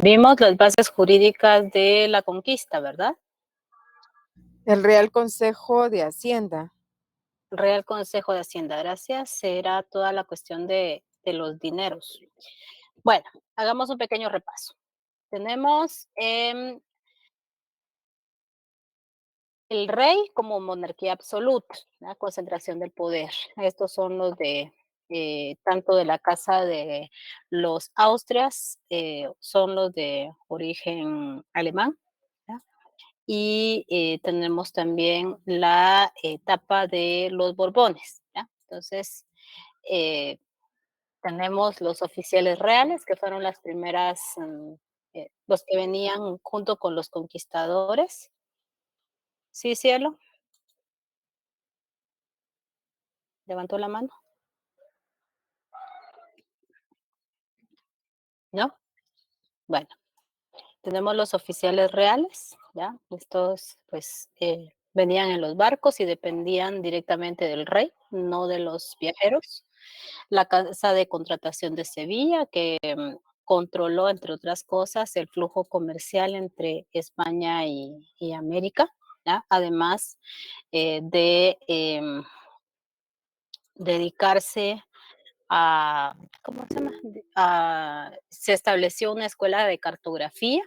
Vimos las bases jurídicas de la conquista, ¿verdad? El Real Consejo de Hacienda. Real Consejo de Hacienda, gracias. Será toda la cuestión de los dineros. Bueno, hagamos un pequeño repaso. Tenemos el rey como monarquía absoluta, la concentración del poder. Estos son los de tanto de la casa de los Austrias, son los de origen alemán, ¿ya? Y tenemos también la etapa de los Borbones, ¿ya? Entonces, eh, tenemos los oficiales reales, que fueron las primeras, los que venían junto con los conquistadores. ¿Sí, cielo? ¿Levantó la mano? ¿No? Bueno, tenemos los oficiales reales, ¿ya? Estos, pues, venían en los barcos y dependían directamente del rey, no de los viajeros. La Casa de Contratación de Sevilla, que controló, entre otras cosas, el flujo comercial entre España y América, ¿ya? Además de dedicarse a, ¿cómo se llama? Se estableció una escuela de cartografía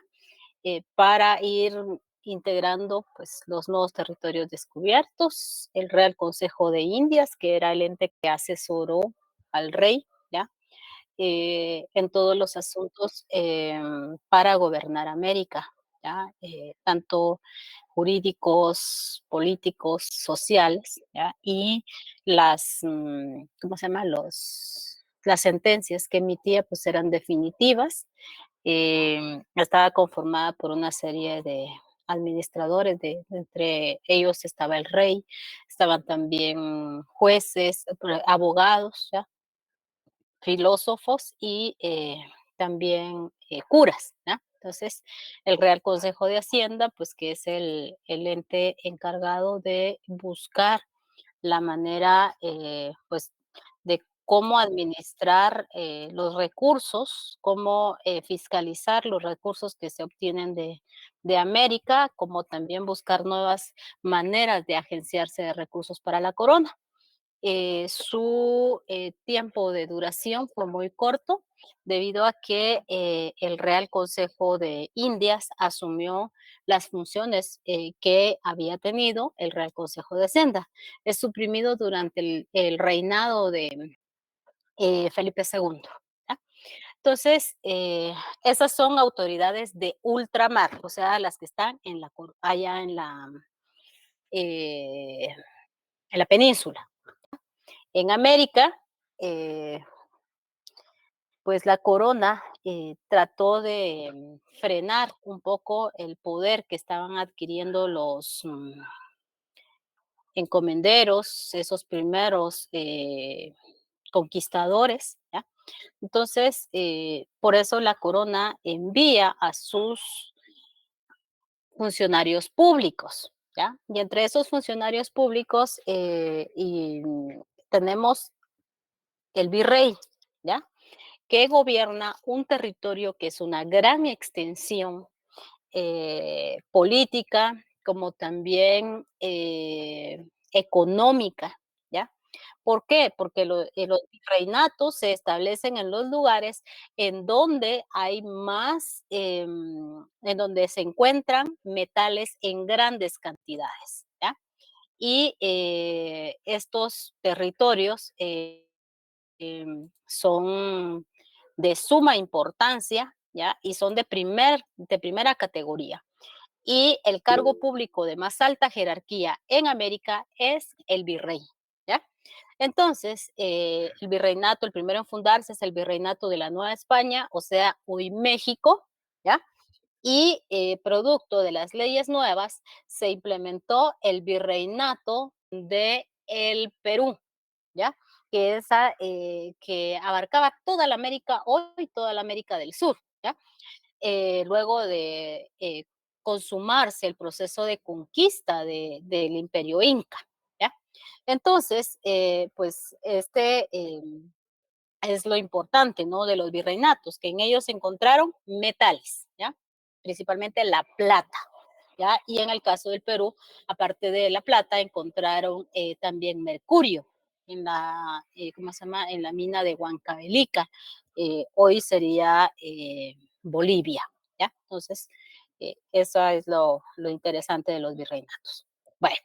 para ir integrando pues, los nuevos territorios descubiertos, el Real Consejo de Indias, que era el ente que asesoró al rey, ¿ya? En todos los asuntos para gobernar América, ¿ya? Tanto jurídicos, políticos, sociales, ¿ya? Y las, ¿cómo se llama? Las sentencias que emitía pues eran definitivas. Estaba conformada por una serie de administradores, entre ellos estaba el rey, estaban también jueces, abogados, ¿ya? Filósofos y también curas, ¿no? Entonces, el Real Consejo de Hacienda, pues que es el ente encargado de buscar la manera, pues, de cómo administrar los recursos, cómo fiscalizar los recursos que se obtienen de América, como también buscar nuevas maneras de agenciarse de recursos para la corona. Su tiempo de duración fue muy corto debido a que el Real Consejo de Indias asumió las funciones que había tenido el Real Consejo de Hacienda. Es suprimido durante el reinado de Felipe II. ¿Ya? Entonces, esas son autoridades de ultramar, o sea, las que están allá eh, en la península. En América, eh, pues la corona trató de frenar un poco el poder que estaban adquiriendo los encomenderos, esos primeros conquistadores, ¿ya? Entonces, por eso la corona envía a sus funcionarios públicos, ¿ya? Y entre esos funcionarios públicos tenemos el virrey, ¿ya? Que gobierna un territorio que es una gran extensión política, como también económica, ¿ya? ¿Por qué? Porque los reinatos se establecen en los lugares en donde hay más, en donde se encuentran metales en grandes cantidades, ¿ya? Y estos territorios son de suma importancia, ¿ya? Y son de primera categoría. Y el cargo público de más alta jerarquía en América es el virrey, ¿ya? Entonces, el virreinato, el primero en fundarse es el virreinato de la Nueva España, o sea, hoy México, ¿ya? Y producto de las leyes nuevas se implementó el virreinato de el Perú, ¿ya? Que abarcaba toda la América, hoy toda la América del Sur, ¿ya? Luego de consumarse el proceso de conquista del imperio inca, ¿ya? Entonces, pues es lo importante, ¿no? De los virreinatos, que en ellos se encontraron metales, ¿ya? Principalmente la plata, ¿ya? Y en el caso del Perú, aparte de la plata, encontraron también mercurio en la, ¿cómo se llama? En la mina de Huancavelica. Hoy sería Bolivia, ¿ya? Entonces, eso es lo interesante de los virreinatos. Bueno,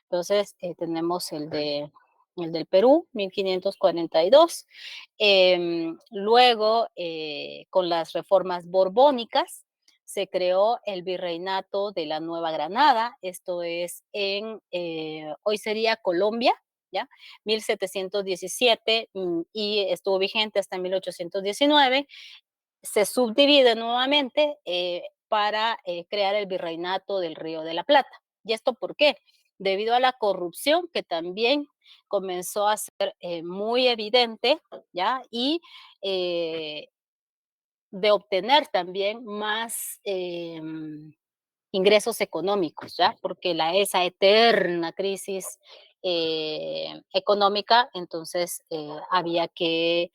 entonces, tenemos el del Perú, 1542. Luego, con las reformas borbónicas, se creó el virreinato de la Nueva Granada, esto es hoy sería Colombia, ¿ya? 1717 y estuvo vigente hasta 1819. Se subdivide nuevamente para crear el virreinato del Río de la Plata. ¿Y esto por qué? Debido a la corrupción que también comenzó a ser muy evidente, ¿ya? Y eh, de obtener también más ingresos económicos, ¿ya? Porque esa eterna crisis económica, entonces había que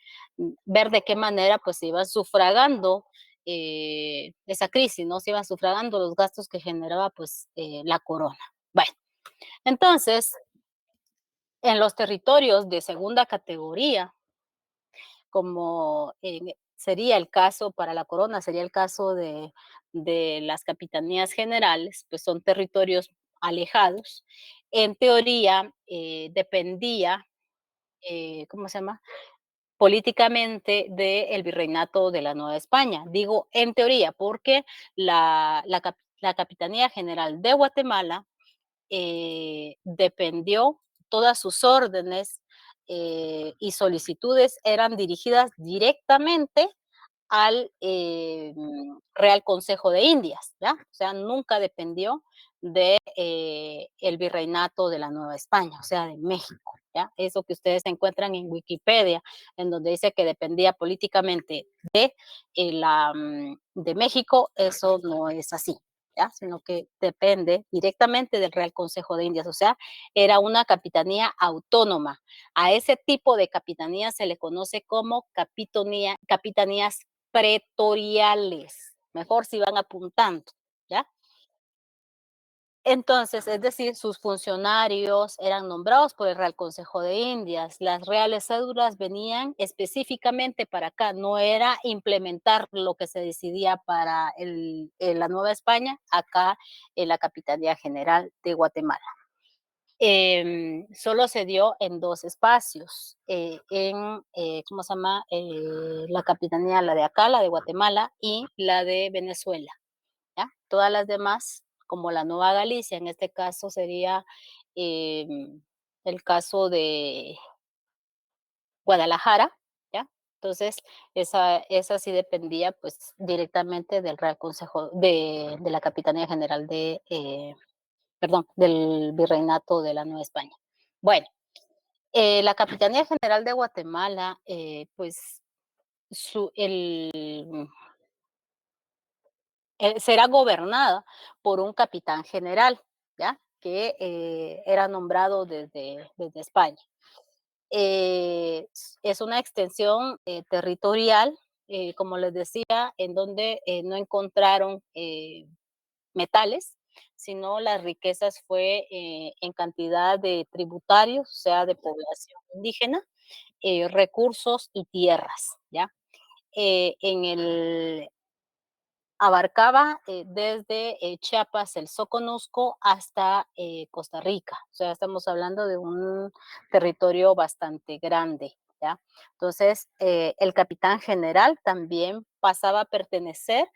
ver de qué manera pues se iba sufragando esa crisis, ¿no? Se iban sufragando los gastos que generaba pues la corona. Bueno, entonces, en los territorios de segunda categoría, como sería el caso para la corona, sería el caso de las capitanías generales, pues son territorios alejados. En teoría, dependía, ¿cómo se llama? Políticamente del virreinato de la Nueva España. Digo en teoría, porque la Capitanía General de Guatemala dependió, todas sus órdenes y solicitudes eran dirigidas directamente al Real Consejo de Indias, ¿ya? O sea, nunca dependió de el virreinato de la Nueva España, o sea, de México, ¿ya? Eso que ustedes encuentran en Wikipedia, en donde dice que dependía políticamente de México, eso no es así, ¿ya? Sino que depende directamente del Real Consejo de Indias, o sea, era una capitanía autónoma. A ese tipo de capitanía se le conoce como capitanías pretoriales. Mejor si van apuntando, ¿ya? Entonces, es decir, sus funcionarios eran nombrados por el Real Consejo de Indias. Las reales cédulas venían específicamente para acá. No era implementar lo que se decidía para la Nueva España, acá en la Capitanía General de Guatemala. Solo se dio en dos espacios, ¿cómo se llama? La capitanía, la de acá, la de Guatemala y la de Venezuela, ¿ya? Todas las demás, como la Nueva Galicia, en este caso sería el caso de Guadalajara, ¿ya? Entonces, esa sí dependía pues directamente del Real Consejo, de la Capitanía General perdón, del Virreinato de la Nueva España. Bueno, la Capitanía General de Guatemala, pues su, será gobernada por un capitán general, ¿ya? Que era nombrado desde España. Es una extensión territorial, como les decía, en donde no encontraron metales, sino las riquezas fue en cantidad de tributarios, o sea, de población indígena, recursos y tierras, ¿ya? En el abarcaba desde Chiapas, el Soconusco, hasta Costa Rica. O sea, estamos hablando de un territorio bastante grande, ¿ya? Entonces, el capitán general también pasaba a pertenecer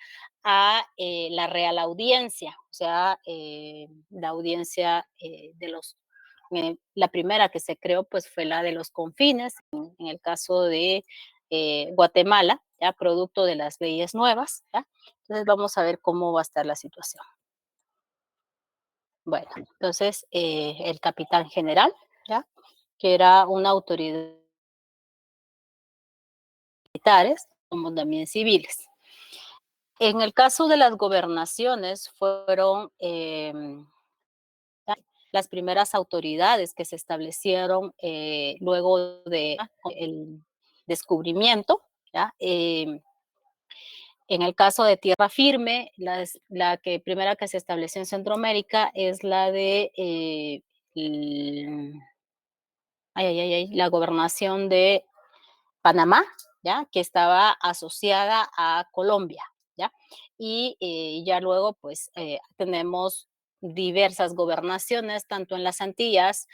a la Real Audiencia, o sea, la audiencia la primera que se creó pues fue la de los confines, en el caso de Guatemala, ya producto de las leyes nuevas, ¿ya? Entonces vamos a ver cómo va a estar la situación. Bueno, entonces el capitán general, ¿ya? Que era una autoridad militares como también civiles. En el caso de las gobernaciones fueron las primeras autoridades que se establecieron luego de descubrimiento, ¿ya? En el caso de tierra firme, la primera que se estableció en Centroamérica es la de la gobernación de Panamá, ¿ya? Que estaba asociada a Colombia, ¿ya? Y ya luego, pues, tenemos diversas gobernaciones, tanto en las Antillas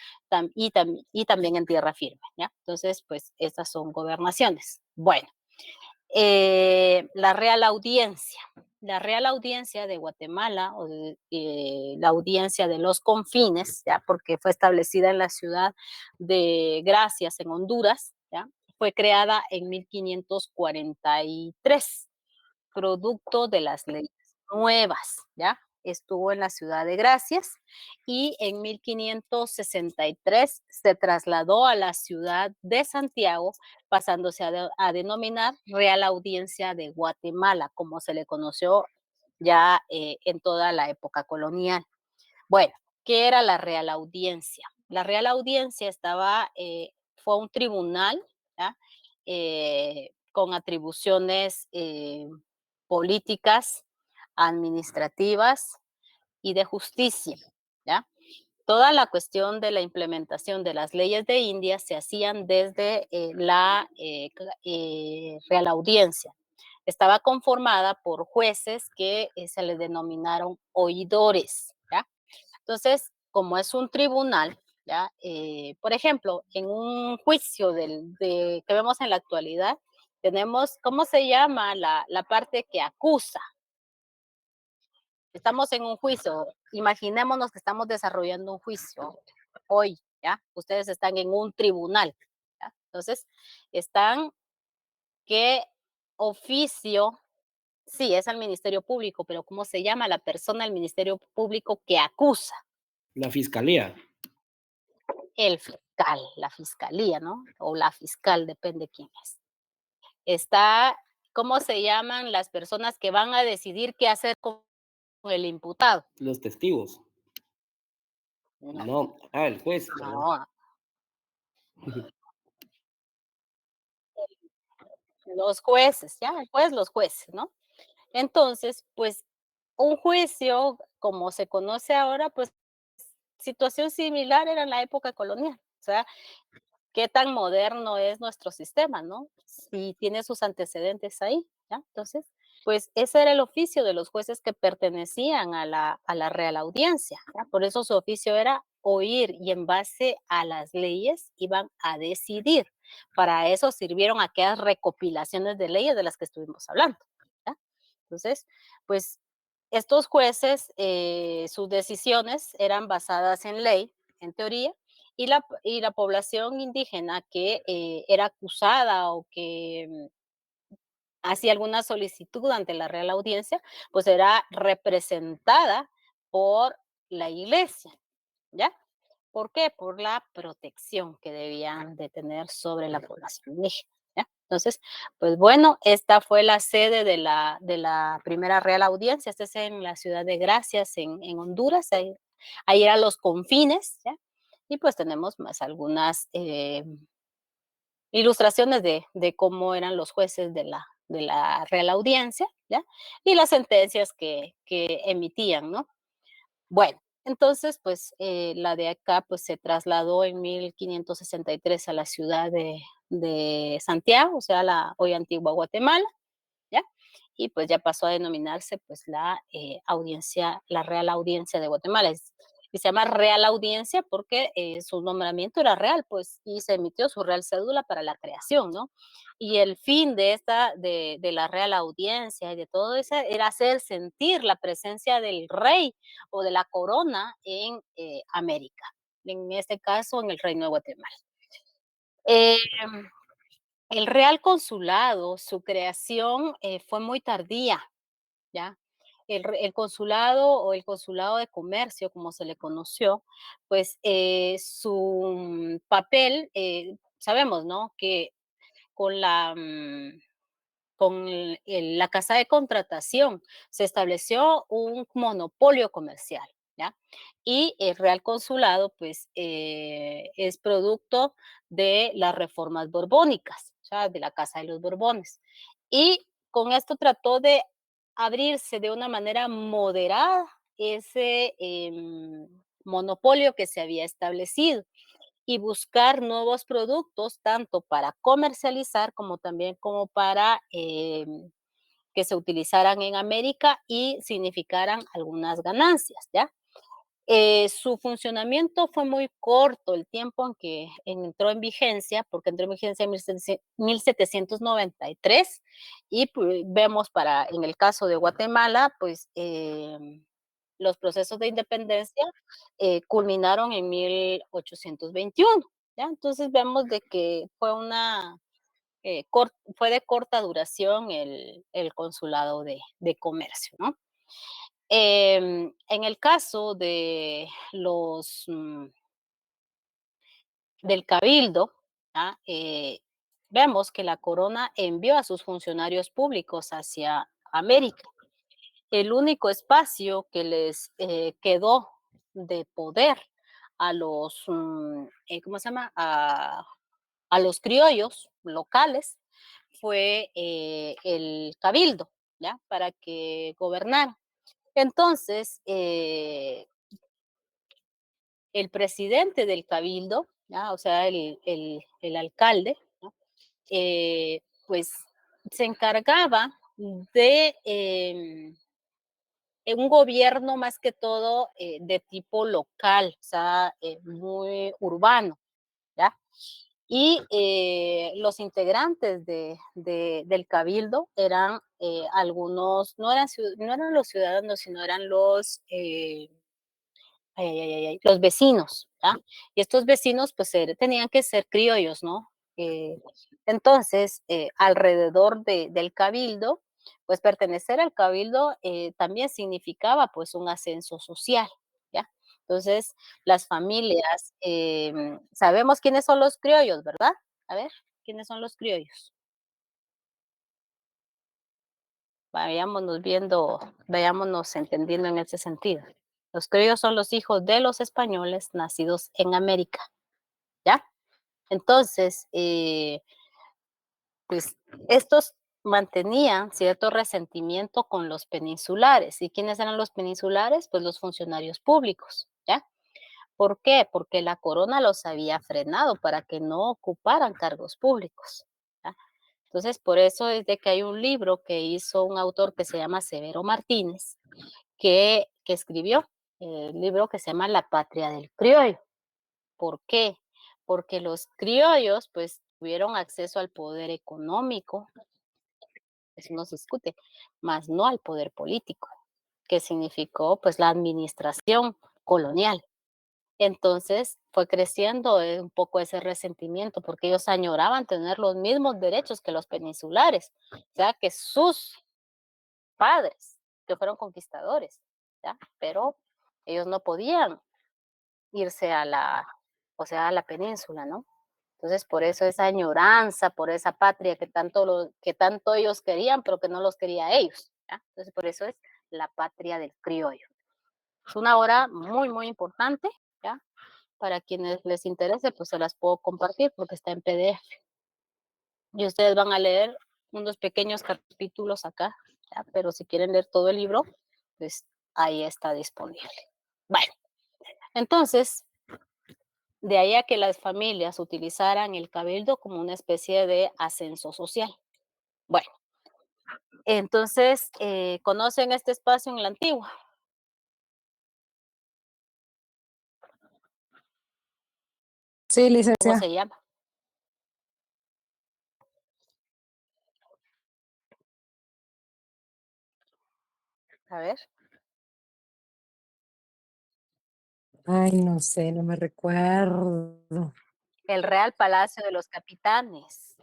y también en tierra firme, ¿ya? Entonces, pues, estas son gobernaciones. Bueno, la Real Audiencia. La Real Audiencia de Guatemala, o la Audiencia de los Confines, ¿ya? Porque fue establecida en la ciudad de Gracias, en Honduras, ¿ya? Fue creada en 1543, producto de las leyes nuevas, ¿ya? Estuvo en la ciudad de Gracias y en 1563 se trasladó a la ciudad de Santiago, pasándose a denominar Real Audiencia de Guatemala, como se le conoció ya en toda la época colonial. Bueno, ¿qué era la Real Audiencia? La Real Audiencia fue un tribunal, ¿ya? Con atribuciones políticas, administrativas y de justicia, ¿ya? Toda la cuestión de la implementación de las leyes de India se hacían desde la Real Audiencia. Estaba conformada por jueces que se le denominaron oidores, ¿ya? Entonces, como es un tribunal, ¿ya? Por ejemplo, en un juicio que vemos en la actualidad, tenemos, ¿cómo se llama la parte que acusa? Estamos en un juicio, imaginémonos que estamos desarrollando un juicio hoy, ¿ya? Ustedes están en un tribunal, ¿ya? Entonces, ¿qué oficio? Sí, es al Ministerio Público, pero ¿cómo se llama la persona del Ministerio Público que acusa? La fiscalía. El fiscal, la fiscalía, ¿no? O la fiscal, depende quién es. ¿Cómo se llaman las personas que van a decidir qué hacer con el imputado? Los testigos. No, No. El juez, perdón. no, los jueces, ya, pues los jueces, ¿no? Entonces, pues un juicio, como se conoce ahora, pues situación similar era en la época colonial. O sea, qué tan moderno es nuestro sistema, ¿no? Si tiene sus antecedentes ahí, ¿ya? Entonces, pues ese era el oficio de los jueces que pertenecían a la Real Audiencia, ¿ya? Por eso su oficio era oír y en base a las leyes iban a decidir. Para eso sirvieron aquellas recopilaciones de leyes de las que estuvimos hablando, ¿ya? Entonces, pues estos jueces, sus decisiones eran basadas en ley, en teoría, y la población indígena que era acusada o que hacía alguna solicitud ante la Real Audiencia, pues era representada por la iglesia, ¿ya? ¿Por qué? Por la protección que debían de tener sobre la población indígena, ¿ya? Entonces, pues bueno, esta fue la sede de la primera Real Audiencia, esta es en la ciudad de Gracias, en Honduras, ahí eran los confines, ¿ya? Y pues tenemos más algunas ilustraciones de cómo eran los jueces de la Real Audiencia, ¿ya? Y las sentencias que emitían, ¿no? Bueno, entonces, pues la de acá pues se trasladó en 1563 a la ciudad de Santiago, o sea, la hoy antigua Guatemala, ¿ya? Y pues ya pasó a denominarse pues la audiencia, la Real Audiencia de Guatemala. Y se llama Real Audiencia porque su nombramiento era real, pues, y se emitió su real cédula para la creación, ¿no? Y el fin de la Real Audiencia y de todo eso era hacer sentir la presencia del rey o de la corona en América, en este caso en el Reino de Guatemala. Eh, el Real Consulado, su creación fue muy tardía, ¿ya? El consulado o el consulado de comercio, como se le conoció, pues su papel, sabemos, ¿no? Que con la casa de contratación se estableció un monopolio comercial, ¿ya? Y el Real Consulado, pues, es producto de las reformas borbónicas. sea, de la Casa de los Borbones. Y con esto trató de abrirse de una manera moderada ese monopolio que se había establecido y buscar nuevos productos, tanto para comercializar como también como para que se utilizaran en América y significaran algunas ganancias, ¿ya? Su funcionamiento fue muy corto, el tiempo en que entró en vigencia, porque entró en vigencia en 1793, y pues, vemos en el caso de Guatemala, pues los procesos de independencia culminaron en 1821, ¿ya? Entonces vemos de que fue de corta duración el consulado de comercio, ¿no? En el caso de del cabildo, ¿ah? Vemos que la corona envió a sus funcionarios públicos hacia América. El único espacio que les quedó de poder a ¿cómo se llama? A los criollos locales fue el cabildo, ¿ya? Para que gobernaran. Entonces, el presidente del cabildo, ¿ya? O sea, el alcalde, ¿no? Pues se encargaba de un gobierno más que todo de tipo local, o sea, muy urbano, ¿ya? Y los integrantes del cabildo eran algunos, no eran los ciudadanos, sino eran los vecinos, ¿ya? Y estos vecinos, pues, tenían que ser criollos, ¿no? Entonces, alrededor del cabildo, pues, pertenecer al cabildo también significaba, pues, un ascenso social, ¿ya? Entonces, las familias, sabemos quiénes son los criollos, ¿verdad? A ver, ¿quiénes son los criollos? Vayámonos entendiendo en ese sentido. Los criollos son los hijos de los españoles nacidos en América, ¿ya? Entonces, pues estos mantenían cierto resentimiento con los peninsulares. ¿Y quiénes eran los peninsulares? Pues los funcionarios públicos, ¿ya? ¿Por qué? Porque la corona los había frenado para que no ocuparan cargos públicos, ¿ya? Entonces, por eso es de que hay un libro que hizo un autor que se llama Severo Martínez, que escribió el libro que se llama La Patria del Criollo. ¿Por qué? Porque los criollos, pues, tuvieron acceso al poder económico, eso no se discute, más no al poder político, que significó, pues, la administración colonial. Entonces, fue creciendo un poco ese resentimiento, porque ellos añoraban tener los mismos derechos que los peninsulares, o sea, que sus padres, que fueron conquistadores, ¿ya? Pero ellos no podían irse o sea, a la península, ¿no? Entonces, por eso esa añoranza, por esa patria que tanto ellos querían, pero que no los quería ellos, ¿ya? Entonces, por eso es la patria del criollo. Es una obra muy, muy importante, ¿ya? Para quienes les interese, pues se las puedo compartir porque está en PDF. Y ustedes van a leer unos pequeños capítulos acá, ¿ya? Pero si quieren leer todo el libro, pues ahí está disponible. Bueno, entonces, de ahí a que las familias utilizaran el cabildo como una especie de ascenso social. Bueno, entonces, ¿conocen este espacio en la antigua? Sí, ¿Cómo licenciada. se llama? A ver, Ay, no sé, no me recuerdo. el Real Palacio de los Capitanes.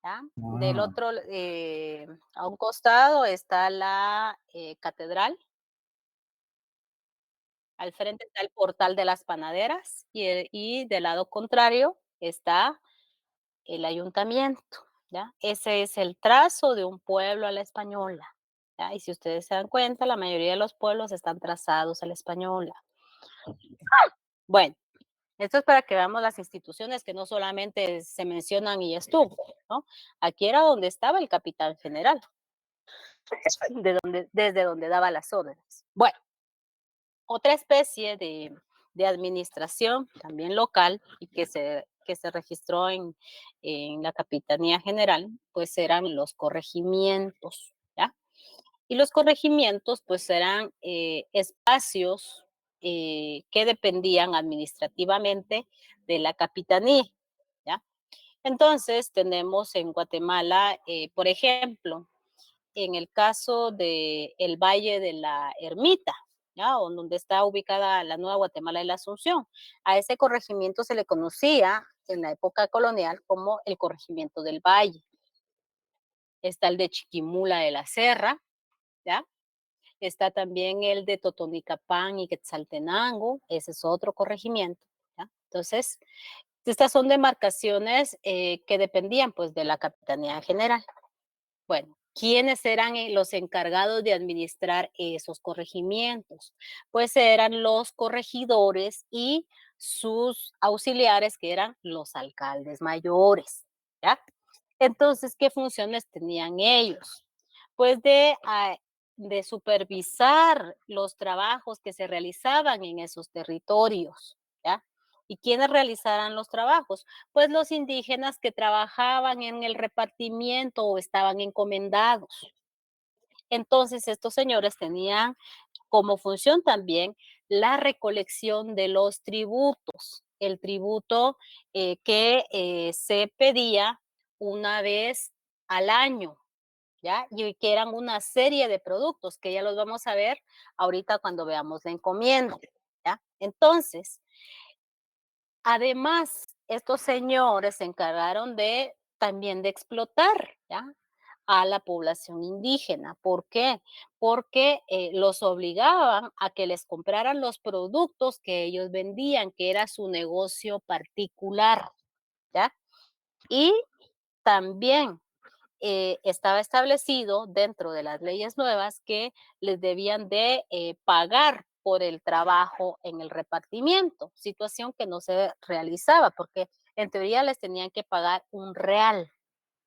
¿Ya? Del Ah, otro, a un costado está la catedral, al frente está el portal de las panaderas y del lado contrario está el ayuntamiento, ¿ya? Ese es el trazo de un pueblo a la española, ¿ya? Y si ustedes se dan cuenta, la mayoría de los pueblos están trazados a la española. Bueno, Esto es para que veamos las instituciones que no solamente se mencionan y estuvo, ¿no? Aquí era donde estaba el capitán general, desde donde daba las órdenes. Bueno, otra especie de administración también local y que se registró en la Capitanía General, pues eran los corregimientos, ¿ya? Y los corregimientos, pues eran espacios que dependían administrativamente de la capitanía, ¿ya? Entonces, tenemos en Guatemala, por ejemplo, en el caso del el Valle de la Ermita, ¿ya? O donde está ubicada la Nueva Guatemala de la Asunción. A ese corregimiento se le conocía en la época colonial como el corregimiento del Valle. Está el de Chiquimula de la Serra, ¿ya? Está también el de Totonicapán y Quetzaltenango, ese es otro corregimiento, ¿ya? Entonces, estas son demarcaciones que dependían pues de la Capitanía General. Bueno, ¿quiénes eran los encargados de administrar esos corregimientos? Pues eran los corregidores y sus auxiliares, que eran los alcaldes mayores, ¿ya? Entonces, ¿qué funciones tenían ellos? Pues de supervisar los trabajos que se realizaban en esos territorios, ¿ya? ¿Y quiénes realizaran los trabajos? Pues los indígenas que trabajaban en el repartimiento o estaban encomendados. Entonces, estos señores tenían como función también la recolección de los tributos, el tributo que se pedía una vez al año, ¿ya? Y que eran una serie de productos que ya los vamos a ver ahorita cuando veamos la encomienda, ¿ya? Entonces, además, estos señores se encargaron de también de explotar, ¿ya? A la población indígena. ¿Por qué? Porque los obligaban a que les compraran los productos que ellos vendían, que era su negocio particular, ¿ya? Y también estaba establecido dentro de las leyes nuevas que les debían de pagar por el trabajo en el repartimiento, situación que no se realizaba porque en teoría les tenían que pagar un real,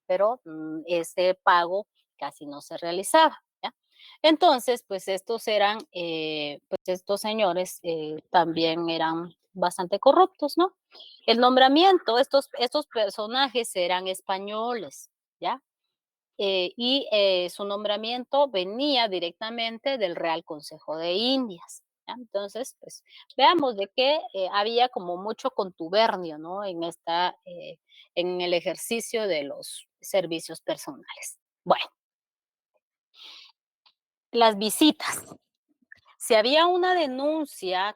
pero ese pago casi no se realizaba, ¿ya? Entonces, pues estos eran, pues estos señores también eran bastante corruptos, ¿no? El nombramiento, estos personajes eran españoles, ¿ya? Su nombramiento venía directamente del Real Consejo de Indias, ¿ya? Entonces, pues veamos de que había como mucho contubernio, ¿no? En el ejercicio de los servicios personales. Bueno, las visitas. Si había una denuncia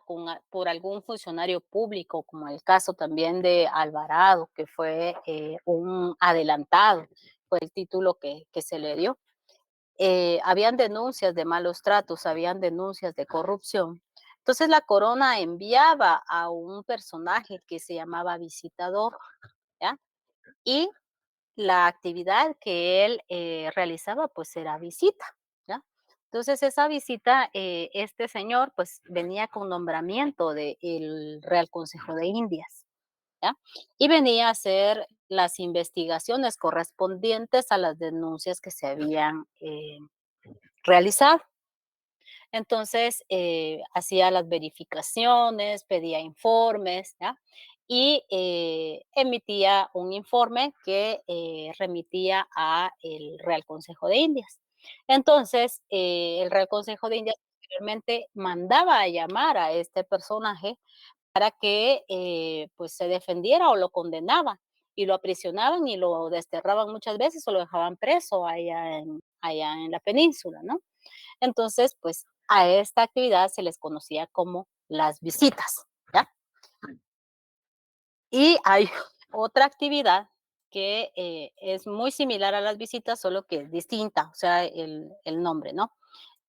por algún funcionario público, como el caso también de Alvarado, que fue un adelantado, fue el título que se le dio, habían denuncias de malos tratos, habían denuncias de corrupción. Entonces la corona enviaba a un personaje que se llamaba visitador, ¿ya? Y la actividad que él realizaba pues era visita, ¿ya? Entonces esa visita, este señor pues venía con nombramiento del Real Consejo de Indias, ¿ya? Y venía a hacer las investigaciones correspondientes a las denuncias que se habían realizado. Entonces, hacía las verificaciones, pedía informes, ¿ya? Y emitía un informe que remitía a el Real Consejo de Indias. Entonces, el Real Consejo de Indias posteriormente mandaba a llamar a este personaje para que pues se defendiera o lo condenaba y lo aprisionaban y lo desterraban muchas veces o lo dejaban preso allá en la península, ¿no? Entonces, pues a esta actividad se les conocía como las visitas, ¿ya? Y hay otra actividad que es muy similar a las visitas, solo que es distinta, o sea, el nombre, ¿no?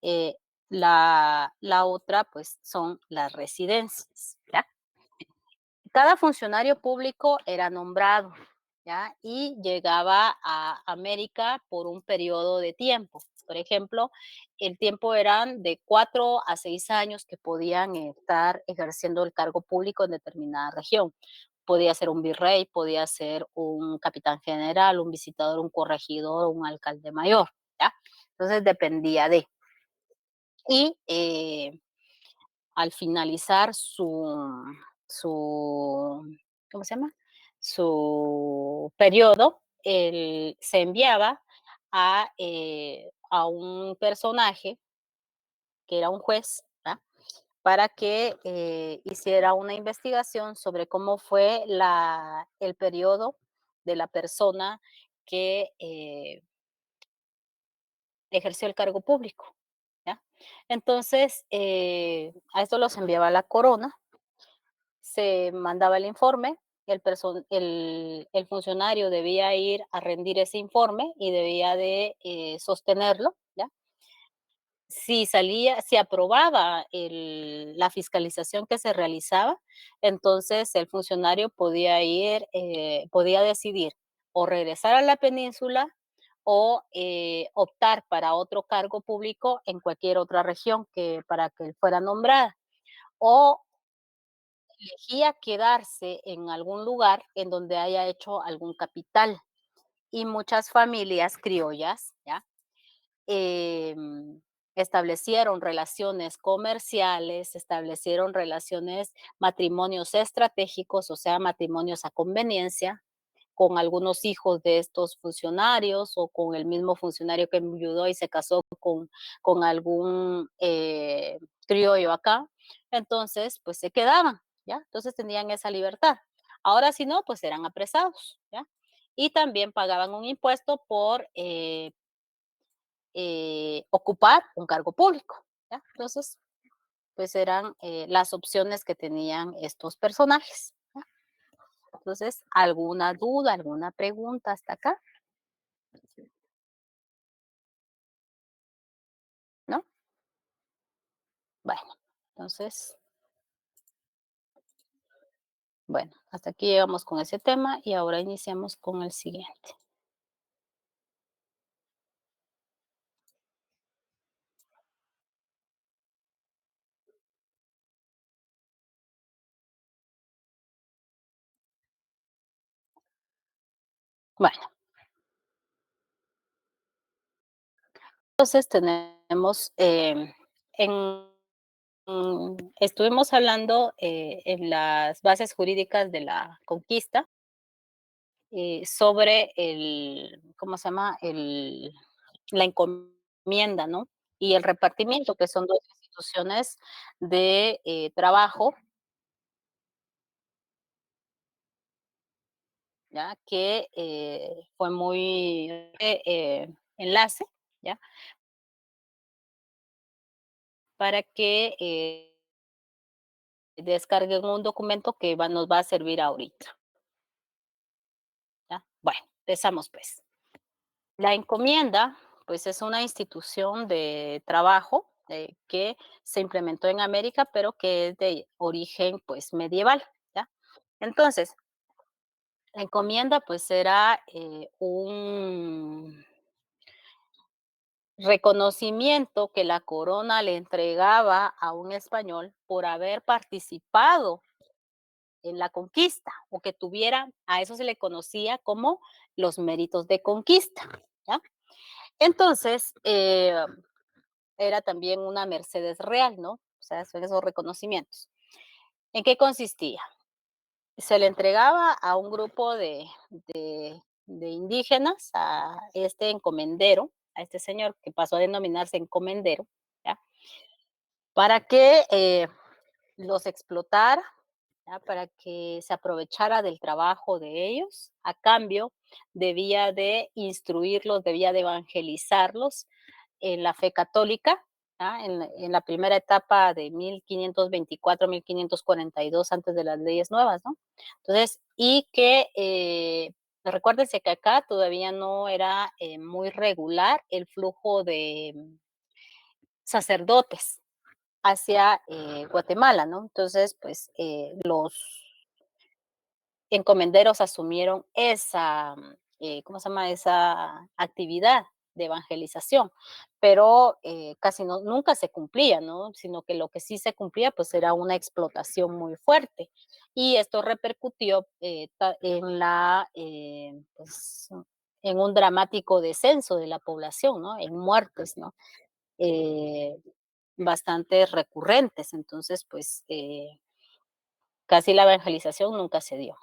Eh, la otra, pues, son las residencias, ¿ya? Cada funcionario público era nombrado, ¿ya? Y llegaba a América por un periodo de tiempo. Por ejemplo, el tiempo eran de 4 a 6 años que podían estar ejerciendo el cargo público en determinada región. Podía ser un virrey, podía ser un capitán general, un visitador, un corregidor, un alcalde mayor, ¿ya? Entonces dependía de. Y al finalizar su, ¿cómo se llama? Su periodo, se enviaba a un personaje que era un juez, ¿verdad? Para que hiciera una investigación sobre cómo fue el periodo de la persona que ejerció el cargo público. ¿Ya? Entonces, a esto los enviaba la corona, se mandaba el informe, el funcionario debía ir a rendir ese informe y debía de sostenerlo, ¿ya? Si aprobaba la fiscalización que se realizaba, entonces el funcionario podía decidir o regresar a la península o optar para otro cargo público en cualquier otra región para que fuera nombrada. O elegía quedarse en algún lugar en donde haya hecho algún capital. Y muchas familias criollas, ¿ya? Establecieron relaciones comerciales, establecieron matrimonios estratégicos, o sea, matrimonios a conveniencia, con algunos hijos de estos funcionarios o con el mismo funcionario que enviudó y se casó con algún criollo acá. Entonces, pues se quedaban, ¿ya? Entonces tenían esa libertad. Ahora si no, pues eran apresados, ¿ya? Y también pagaban un impuesto por ocupar un cargo público, ¿ya? Entonces, pues eran las opciones que tenían estos personajes. ¿Ya? Entonces, ¿alguna duda, alguna pregunta hasta acá? ¿No? Bueno, entonces, bueno, hasta aquí llegamos con ese tema y ahora iniciamos con el siguiente. Bueno, entonces tenemos estuvimos hablando en las bases jurídicas de la conquista sobre ¿cómo se llama? La encomienda, ¿no? Y el repartimiento, que son dos instituciones de trabajo, ¿ya? Que fue muy enlace, ¿ya? Para que descarguen un documento que nos va a servir ahorita, ¿ya? Bueno, empezamos pues. La encomienda, pues es una institución de trabajo que se implementó en América, pero que es de origen pues medieval, ¿ya? Entonces, la encomienda pues era un reconocimiento que la corona le entregaba a un español por haber participado en la conquista o que tuviera, a eso se le conocía como los méritos de conquista, ¿ya? Entonces, era también una Mercedes real, ¿no? O sea, son esos reconocimientos. ¿En qué consistía? Se le entregaba a un grupo de indígenas, a este encomendero, a este señor que pasó a denominarse encomendero, ¿ya? Para que los explotara, ¿ya? Para que se aprovechara del trabajo de ellos. A cambio, debía de instruirlos, debía de evangelizarlos en la fe católica, ¿ya? En la primera etapa de 1524, 1542, antes de las leyes nuevas, ¿no? Entonces, y que recuérdense que acá todavía no era muy regular el flujo de sacerdotes hacia Guatemala, ¿no? Entonces, pues los encomenderos asumieron esa, ¿cómo se llama? Esa actividad, de evangelización, pero casi nunca se cumplía, ¿no? Sino que lo que sí se cumplía, pues era una explotación muy fuerte. Y esto repercutió pues, en un dramático descenso de la población, ¿no? En muertes, ¿no? Eh, bastante recurrentes. Entonces, pues casi la evangelización nunca se dio.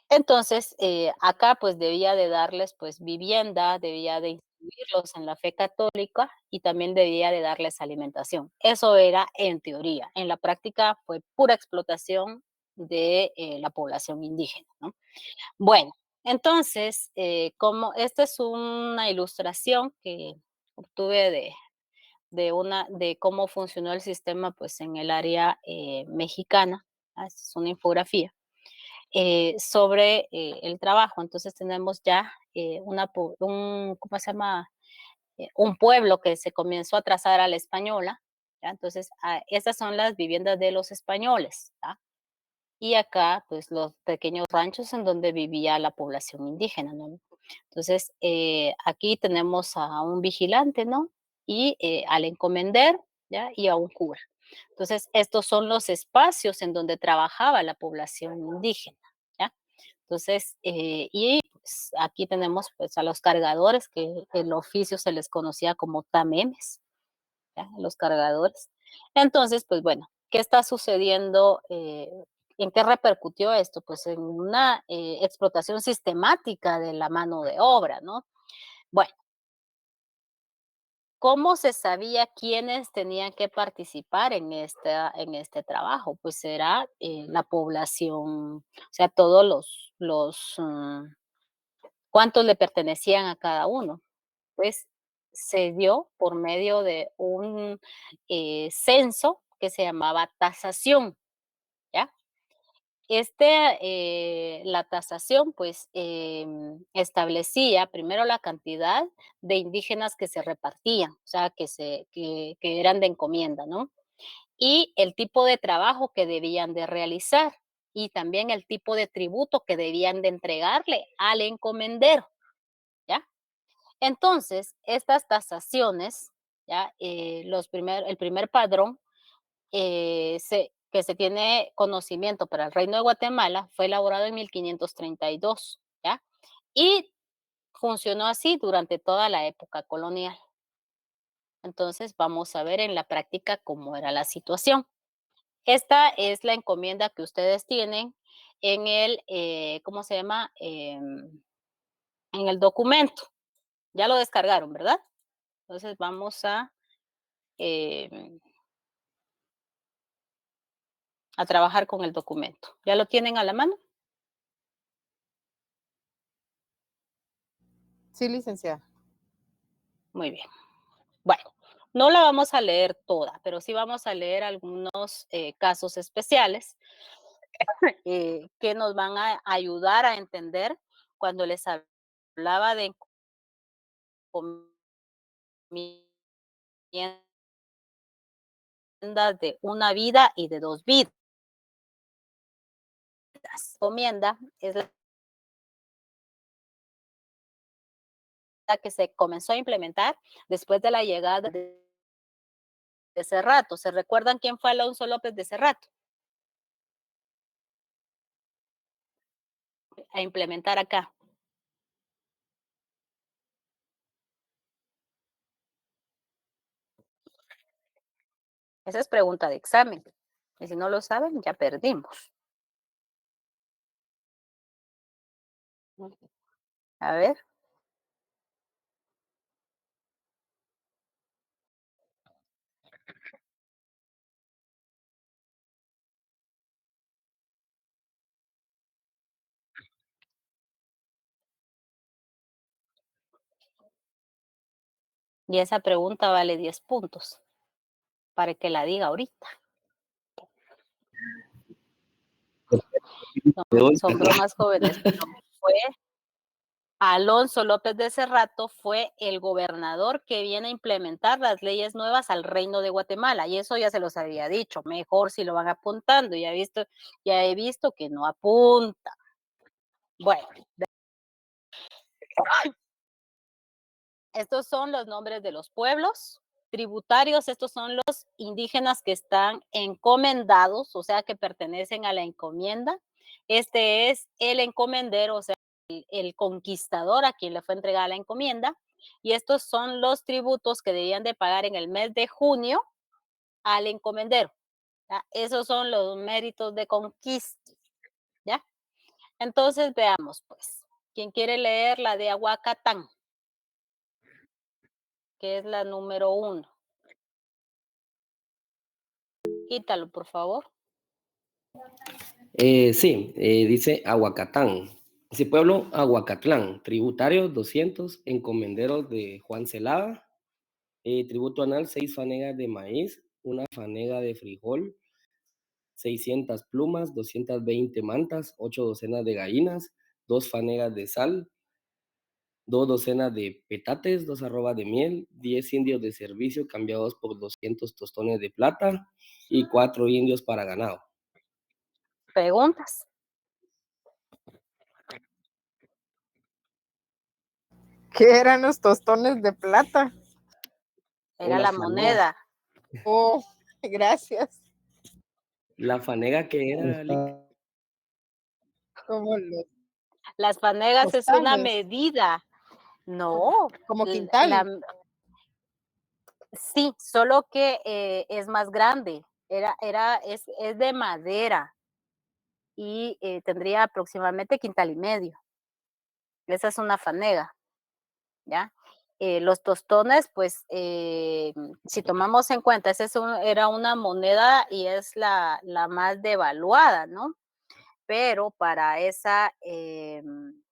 Entonces, acá pues debía de darles pues vivienda, debía de instruirlos en la fe católica y también debía de darles alimentación. Eso era en teoría. En la práctica fue pura explotación de la población indígena, ¿no? Bueno, entonces, como esta es una ilustración que obtuve de cómo funcionó el sistema pues en el área mexicana, es una infografía sobre el trabajo. Entonces tenemos ya ¿cómo se llama? Un pueblo que se comenzó a trazar a la española. ¿Ya? Entonces, estas son las viviendas de los españoles. ¿Ya? Y acá, pues, los pequeños ranchos en donde vivía la población indígena, ¿no? Entonces, aquí tenemos a un vigilante, ¿no? Y al encomender, ¿ya? Y a un cura. Entonces, estos son los espacios en donde trabajaba la población indígena, ¿ya? Entonces, y pues, aquí tenemos pues a los cargadores, que el oficio se les conocía como tamemes, ¿ya? Los cargadores. Entonces, pues bueno, ¿qué está sucediendo? ¿En qué repercutió esto? Pues en una explotación sistemática de la mano de obra, ¿no? Bueno, ¿cómo se sabía quiénes tenían que participar en este trabajo? Pues era la población, o sea, todos cuántos le pertenecían a cada uno. Pues se dio por medio de un censo que se llamaba tasación, ¿ya? La tasación, pues, establecía primero la cantidad de indígenas que se repartían, o sea, que eran de encomienda, ¿no? Y el tipo de trabajo que debían de realizar, y también el tipo de tributo que debían de entregarle al encomendero, ¿ya? Entonces, estas tasaciones, ¿ya? El primer padrón que se tiene conocimiento para el Reino de Guatemala fue elaborado en 1532, ¿ya? Y funcionó así durante toda la época colonial. Entonces, vamos a ver en la práctica cómo era la situación. Esta es la encomienda que ustedes tienen en ¿cómo se llama? En el documento. Ya lo descargaron, ¿verdad? Entonces, vamos em, a trabajar con el documento. ¿Ya lo tienen a la mano? Sí, licenciada. Muy bien. Bueno, no la vamos a leer toda, pero sí vamos a leer algunos casos especiales que nos van a ayudar a entender cuando les hablaba de encomiendas de una vida y de dos vidas. Encomienda es la que se comenzó a implementar después de la llegada de Cerrato. ¿Se recuerdan quién fue Alonso López de Cerrato? A implementar acá. Esa es pregunta de examen. Y si no lo saben, ya perdimos. A ver. Y esa pregunta vale 10 puntos para que la diga ahorita. Son bromas jóvenes, pero fue Alonso López de Cerrato, fue el gobernador que viene a implementar las leyes nuevas al Reino de Guatemala. Y eso ya se los había dicho. Mejor si lo van apuntando. Ya he visto que no apunta. Bueno. Estos son los nombres de los pueblos. Tributarios, estos son los indígenas que están encomendados, o sea, que pertenecen a la encomienda. Este es el encomendero, o sea, el conquistador a quien le fue entregada la encomienda. Y estos son los tributos que debían de pagar en el mes de junio al encomendero. ¿Ya? Esos son los méritos de conquista. ¿Ya? Entonces veamos, pues, ¿quién quiere leer la de Aguacatán? Que es la número 1. Quítalo, por favor. Sí, dice Aguacatán. Ese pueblo, Aguacatlán, tributarios 200, encomenderos de Juan Celada, tributo anual 6 fanegas de maíz, una fanega de frijol, 600 plumas, 220 mantas, 8 docenas de gallinas, 2 fanegas de sal, 2 docenas de petates, 2 arrobas de miel, 10 indios de servicio cambiados por 200 tostones de plata y 4 indios para ganado. Preguntas. ¿Qué eran los tostones de plata? Era La la fanega. moneda. Oh, gracias. La fanega que era, Lick. Como los Las fanegas es una costales, medida. No, como quintal. sí, solo que es más grande. Es de madera y tendría aproximadamente quintal y medio. Esa es una fanega, ¿ya? Los tostones, pues, si tomamos en cuenta, era una moneda y es la más devaluada, ¿no? Pero para esa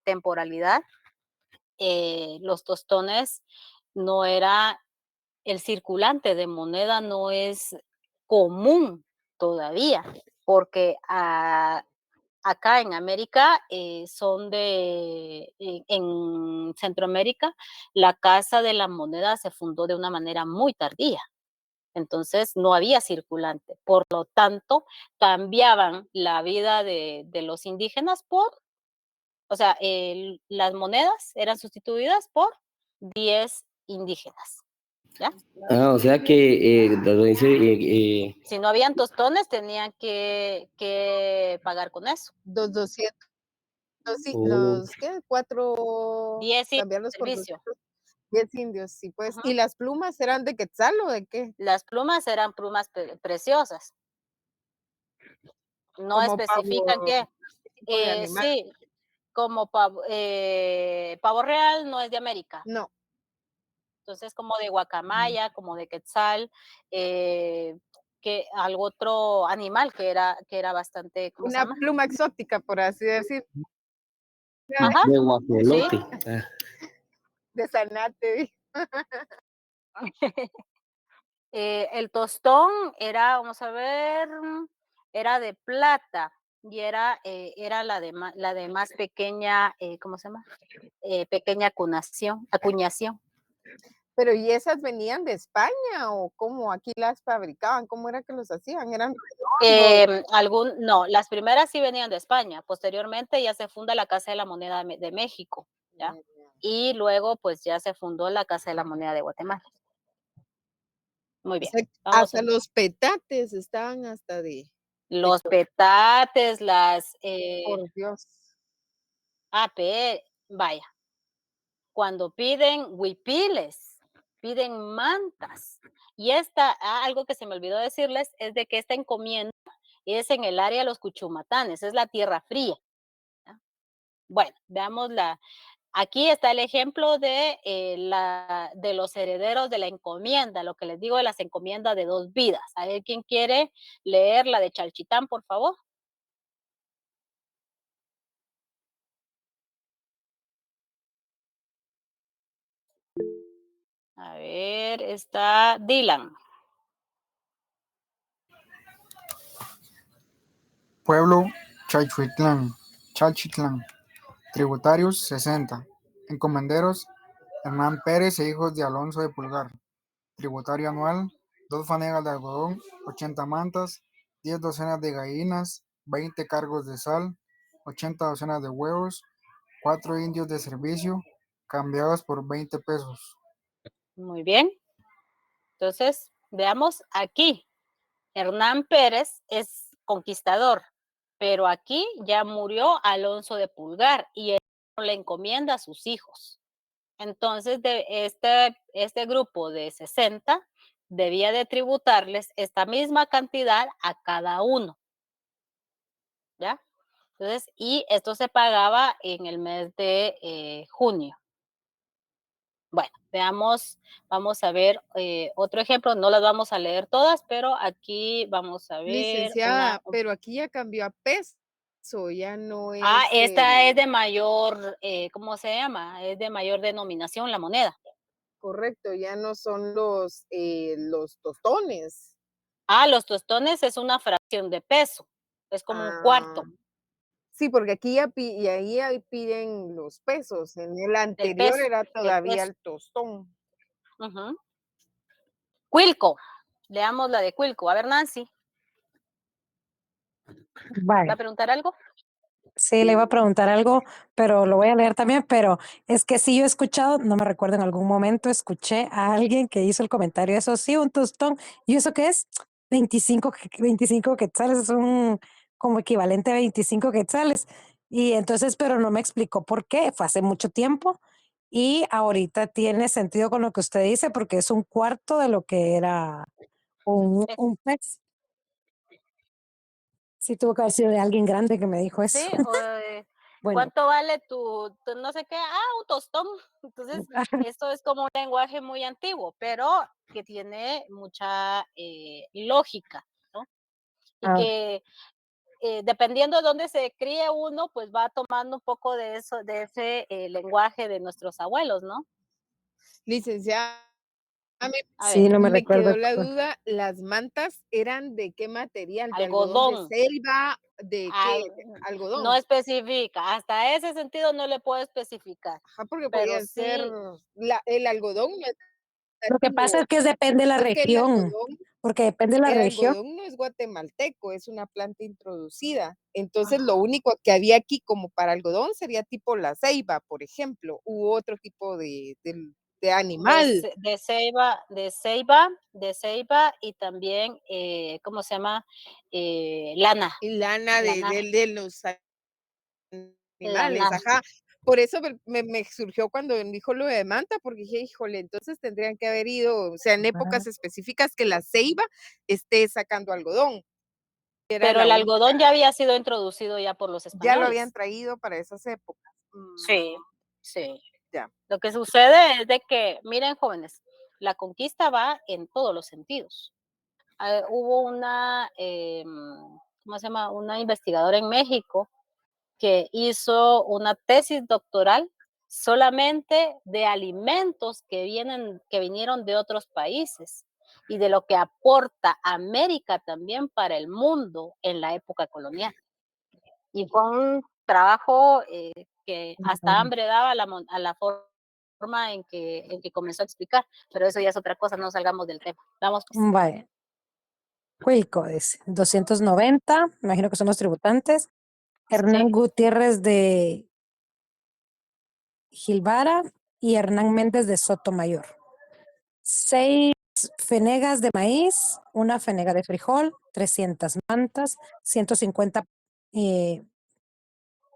temporalidad, los tostones no era, el circulante de moneda no es común todavía, porque acá en América en Centroamérica, la Casa de la Moneda se fundó de una manera muy tardía. Entonces no había circulante. Por lo tanto, cambiaban la vida de los indígenas o sea, las monedas eran sustituidas por 10 indígenas. ¿Ya? O sea que dice, Si no habían tostones, tenían que pagar con eso. 200, sí, oh, ¿qué? 4, 10 cambiarlos por servicio. 200, 10 indios, sí, pues. Ajá. ¿Y las plumas eran de quetzal o de qué? Las plumas eran plumas preciosas. No Como especifican pavo, qué. tipo de animal. Sí, como pavo real no es de América. No, Entonces, como de guacamaya, como de quetzal, que algo otro animal que era bastante, ¿cómo se una llama? pluma exótica, por así decir. Ajá, de sí. guajolote. De zanate. El tostón era, vamos a ver, era de plata y era la de más pequeña, ¿cómo se llama? Pequeña acuñación. Pero ¿y esas venían de España o cómo aquí las fabricaban? ¿Cómo era que los hacían? ¿Eran redondos? No, las primeras sí venían de España. Posteriormente ya se funda la Casa de la Moneda de México, ¿ya? Y luego pues ya se fundó la Casa de la Moneda de Guatemala. Muy O bien. sea, Vamos hasta los petates estaban hasta de los petates, por Dios. vaya, cuando piden huipiles, piden mantas. Y algo que se me olvidó decirles, es de que esta encomienda es en el área de los Cuchumatanes, es la tierra fría. ¿Ya? Bueno, veamos aquí está el ejemplo de los herederos de la encomienda, lo que les digo de las encomiendas de 2 vidas. A ver, ¿quién quiere leer la de Chalchitán, por favor? A ver, está Dylan. Pueblo Chalchitlán, tributarios 60, encomenderos Hernán Pérez e hijos de Alonso de Pulgar, tributario anual 2 fanegas de algodón, 80 mantas, 10 docenas de gallinas, 20 cargos de sal, 80 docenas de huevos, 4 indios de servicio, cambiados por 20 pesos. Muy bien. Entonces, veamos aquí. Hernán Pérez es conquistador, pero aquí ya murió Alonso de Pulgar y él le encomienda a sus hijos. Entonces, de este grupo de 60 debía de tributarles esta misma cantidad a cada uno, ¿ya? Entonces, y esto se pagaba en el mes de junio. Bueno, veamos, vamos a ver otro ejemplo, no las vamos a leer todas, pero aquí vamos a ver Licenciada, pero aquí ya cambió a peso, ya no es... esta es de mayor, ¿cómo se llama? Es de mayor denominación la moneda. Correcto, ya no son los tostones. Los tostones es una fracción de peso, es como un cuarto Sí, porque aquí y ahí piden los pesos. En el del anterior peso, era del todavía peso. el tostón. Ujú. Cuilco, leamos la de Cuilco. A ver, Nancy, ¿va a Vale. preguntar algo? Sí, le iba a preguntar algo, pero lo voy a leer también, pero es que sí yo he escuchado, no me recuerdo, en algún momento escuché a alguien que hizo el comentario, eso sí, un tostón, ¿y eso qué es? 25 quetzales, es un como equivalente a 25 quetzales. Y entonces, pero no me explicó por qué, fue hace mucho tiempo y ahorita tiene sentido con lo que usted dice, porque es un cuarto de lo que era Es- un pez. Sí, tuvo que haber sido de alguien grande que me dijo Sí, eso. Bueno. ¿cuánto vale tu no sé qué? Un tostón. Entonces, esto es como un lenguaje muy antiguo, pero que tiene mucha lógica, ¿no? Y Ah, que dependiendo de dónde se críe uno, pues va tomando un poco de eso, de ese lenguaje de nuestros abuelos, ¿no? Licenciada, A ver, sí, no me me recuerdo. quedó la duda, ¿las mantas eran de qué material? ¿De algodón de algodón. selva? ¿De qué? No ¿Algodón? especifica, hasta ese sentido no le puedo especificar, Ajá, porque pero podían ser, sí, el algodón no es Lo que pasa nativo. es que depende de la Es que región, porque depende de la el región. algodón no es guatemalteco, es una planta introducida. Entonces, lo único que había aquí como para algodón sería tipo la ceiba, por ejemplo, u otro tipo de animal. de ceiba y también, ¿cómo se llama? Lana, Y lana lana, de los animales, lana. ajá. Por eso me surgió cuando me dijo lo de manta, porque dije, híjole, entonces tendrían que haber ido, o sea, en épocas específicas que la ceiba esté sacando algodón. Era Pero la el única, algodón ya había sido introducido ya por los ya lo habían españoles. traído para esas épocas. Sí, sí. Ya. Lo que sucede es de que, miren, jóvenes, la conquista va en todos los sentidos. Hubo una, ¿cómo se llama? Una investigadora en México que hizo una tesis doctoral solamente de alimentos que vinieron de otros países y de lo que aporta América también para el mundo en la época colonial. Y fue un trabajo que hasta hambre daba a la forma en que comenzó a explicar, pero eso ya es otra cosa, no salgamos del tema. Vamos pues. Vaya. Cuilco dice, 290, me imagino que son los tributantes. Hernán Sí, Gutiérrez de Gilvara y Hernán Méndez de Sotomayor. 6 fenegas de maíz, una fenega de frijol, 300 mantas, 150 petates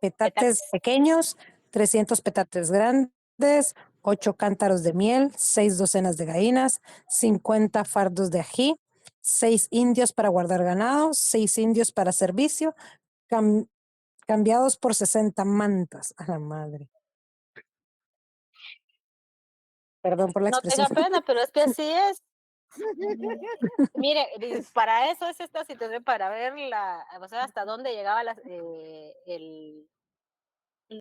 petates. pequeños, 300 petates grandes, 8 cántaros de miel, 6 docenas de gallinas, 50 fardos de ají, 6 indios para guardar ganado, 6 indios para servicio, cambiados por 60 mantas. A la madre. Perdón por la No expresión. tenga pena, pero es que así es. Mire, para eso es esta situación, para ver o sea, hasta dónde llegaba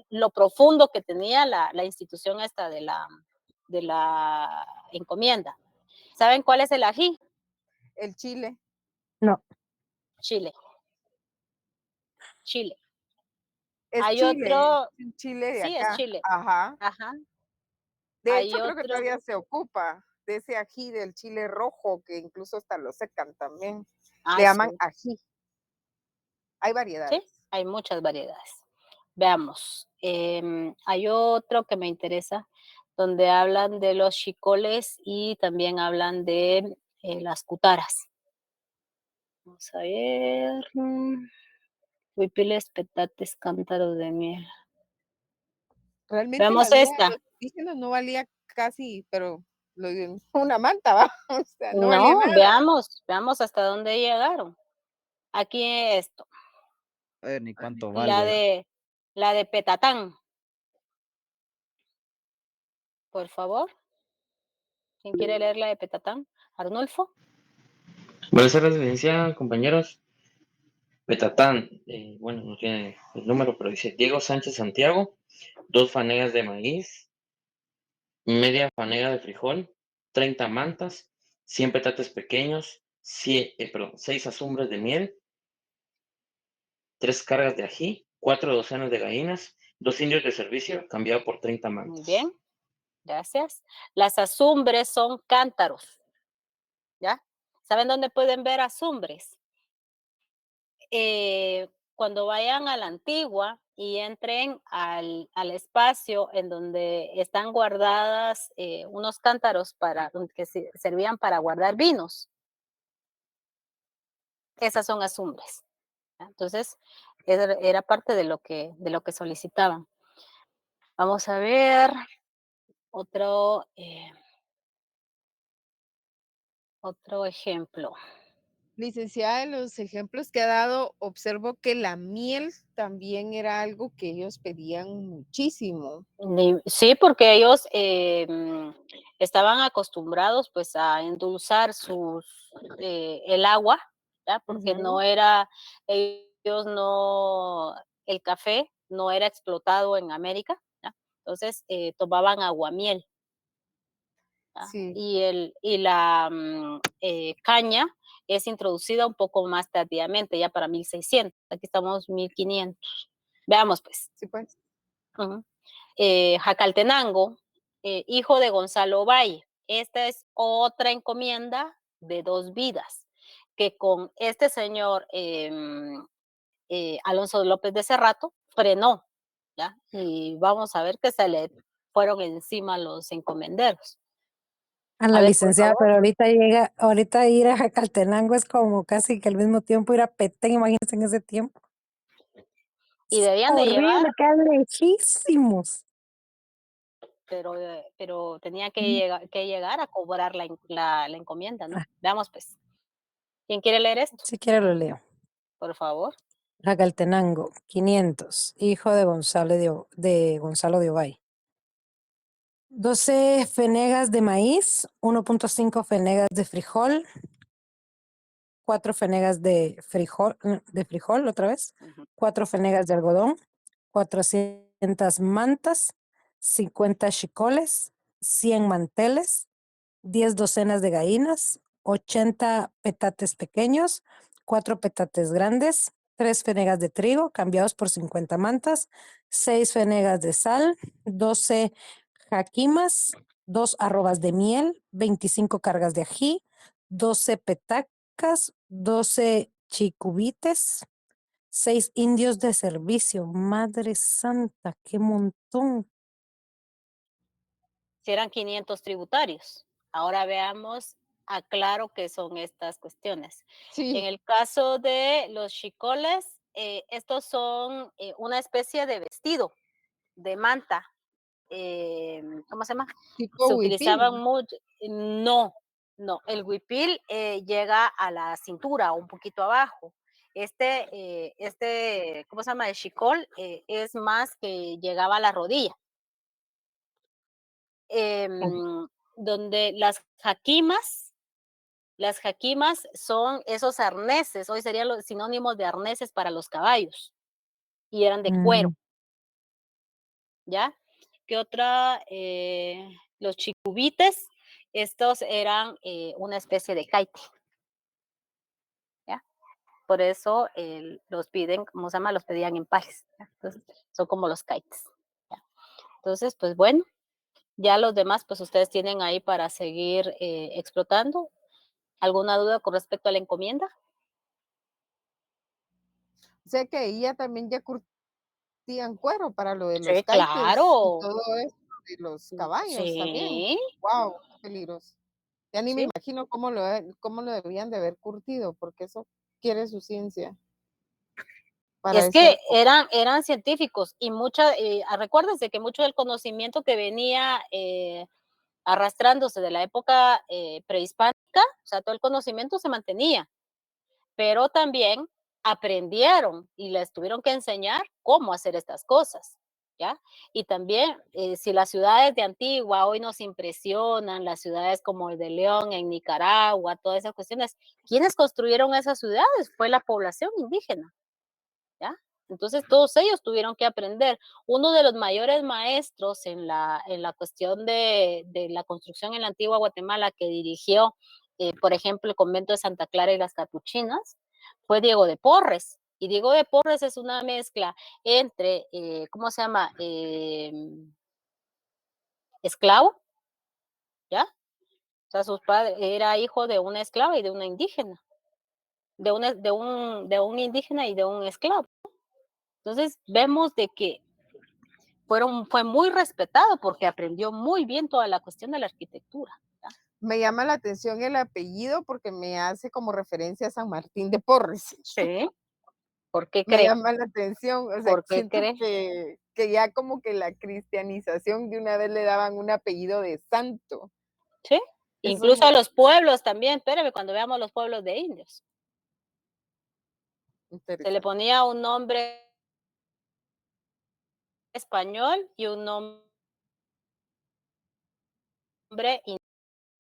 lo profundo que tenía la institución esta de la encomienda. ¿Saben cuál es el ají? El chile. No, Chile, Chile. Es Hay Chile, otro, es Chile de sí, es acá. Chile. Ajá. Ajá. De hecho, Hay creo que otro, todavía se ocupa de ese ají del chile rojo, que incluso hasta lo secan también. Le sí, llaman ají. Hay sí, variedades. hay muchas variedades. Veamos, hay otro que me interesa. donde hablan de los chicoles y también hablan de las cutaras. Vamos a ver. Huipiles, petates, cántaros de miel. Realmente la Veamos vida de esta. los indígenas no valía casi, pero una manta, ¿va? O sea, no valía No, nada. veamos hasta dónde llegaron. Aquí esto, A ver, ni cuánto la vale. de Petatán, por favor. ¿Quién quiere leer la de Petatán? Arnulfo. Buenas tardes, licenciada, compañeros. Petatán, bueno, no tiene el número, pero dice Diego Sánchez Santiago, 2 fanegas de maíz, media fanega de frijol, 30 mantas, 100 petates pequeños, 6 azumbres de miel, 3 cargas de ají, 4 docenas de gallinas, 2 indios de servicio, cambiado por 30 Muy mantas. bien, gracias. Las azumbres son cántaros, ¿ya? ¿Saben dónde pueden ver azumbres? Cuando vayan a la antigua y entren al espacio en donde están guardadas unos cántaros que servían para guardar vinos, esas son azumbres, ¿ya? Entonces, era parte de lo que solicitaban. Vamos a ver otro, otro ejemplo. Licenciada, de los ejemplos que ha dado, observo que la miel también era algo que ellos pedían muchísimo. Sí, porque ellos estaban acostumbrados pues a endulzar el agua, ¿ya? Porque no era, ellos no, el café no era explotado en América, ¿ya? Entonces tomaban aguamiel, ¿ya? Sí, Y la caña es introducida un poco más tardíamente, ya para 1600, aquí estamos 1500. Veamos pues. sí, pues. Ujú. Jacaltenango, hijo de Gonzalo Valle. Esta es otra encomienda de 2 vidas, que con este señor Alonso López de Cerrato frenó, ¿ya? Y vamos a ver que se le fueron encima los encomenderos. A A la ver, por licenciada, favor. pero ahorita ir a Jacaltenango es como casi que al mismo tiempo ir a Petén, imagínense en ese tiempo. Y Es debían de llevar, horrible, quedan lejísimos. pero tenía Mm. que llegar a cobrar la encomienda, ¿no? Ah, Veamos pues. ¿Quién quiere leer esto? si quiere lo leo. Por favor. Jacaltenango, 500, hijo de Gonzalo de Obay. 12 fenegas de maíz, 1.5 fenegas de frijol, 4 fenegas de frijol otra vez, Ujú. 4 fenegas de algodón, 400 mantas, 50 chicoles, 100 manteles, 10 docenas de gallinas, 80 petates pequeños, 4 petates grandes, 3 fenegas de trigo cambiados por 50 mantas, 6 fenegas de sal, 12 jaquimas, 2 arrobas de miel, 25 cargas de ají, 12 petacas, 12 chicubites, 6 indios de servicio. Madre santa, qué montón. Si eran 500 tributarios. Ahora veamos, aclaro qué son estas cuestiones. En Sí, el caso de los chicoles, estos son una especie de vestido, de manta. ¿Cómo se llama? tipo Se huipil. utilizaban mucho. No, no, el huipil llega a la cintura o un poquito abajo. ¿Cómo se llama? El chicol es más que llegaba a la rodilla. em, donde las jaquimas son esos arneses, hoy serían los sinónimos de arneses para los caballos, y eran de cuero, Mm, ¿ya? ¿Qué otra? Los chicubites, estos eran una especie de kite, ¿ya? Por eso los piden, ¿cómo se llama? Los pedían en pares, ¿ya? Entonces, son como los kites, ¿ya? Entonces, pues bueno, ya los demás, pues ustedes tienen ahí para seguir explotando. ¿Alguna duda con respecto a la encomienda? O sea que ahí ya también ya curtían cuero para lo de los Sí, kites y claro. todo eso. de los caballos también. Sí, Wow, qué peligroso. Ya ni me sí. imagino cómo lo debían de haber curtido, porque eso quiere su ciencia para Es esa que época. eran científicos y recuérdense que mucho del conocimiento que venía arrastrándose de la época prehispánica, o sea, todo el conocimiento se mantenía, pero también aprendieron y les tuvieron que enseñar cómo hacer estas cosas, ¿ya? Y también, si las ciudades de Antigua hoy nos impresionan, las ciudades como el de León en Nicaragua, todas esas cuestiones, ¿quiénes construyeron esas ciudades? Fue la población indígena, ¿ya? Entonces todos ellos tuvieron que aprender. Uno de los mayores maestros en la cuestión de la construcción en la antigua Guatemala que dirigió, por ejemplo, el convento de Santa Clara y las Capuchinas, fue Diego de Porres. Y Diego de Porres es una mezcla entre, ¿cómo se llama? Esclavo, ¿ya? O sea, sus padres era hijo de una esclava y de una indígena, de un indígena y de un esclavo. Entonces vemos de que fue muy respetado porque aprendió muy bien toda la cuestión de la arquitectura. ¿Ya? Me llama la atención el apellido porque me hace como referencia a San Martín de Porres. Sí. ¿Por qué Me cree? llama la atención, o sea, ¿Por qué siento cree? que ya como que la cristianización de una vez le daban un apellido de santo. Sí. Eso es Incluso a muy los pueblos también, espérame, cuando veamos los pueblos de indios, se le interesante. ponía un nombre español y un nombre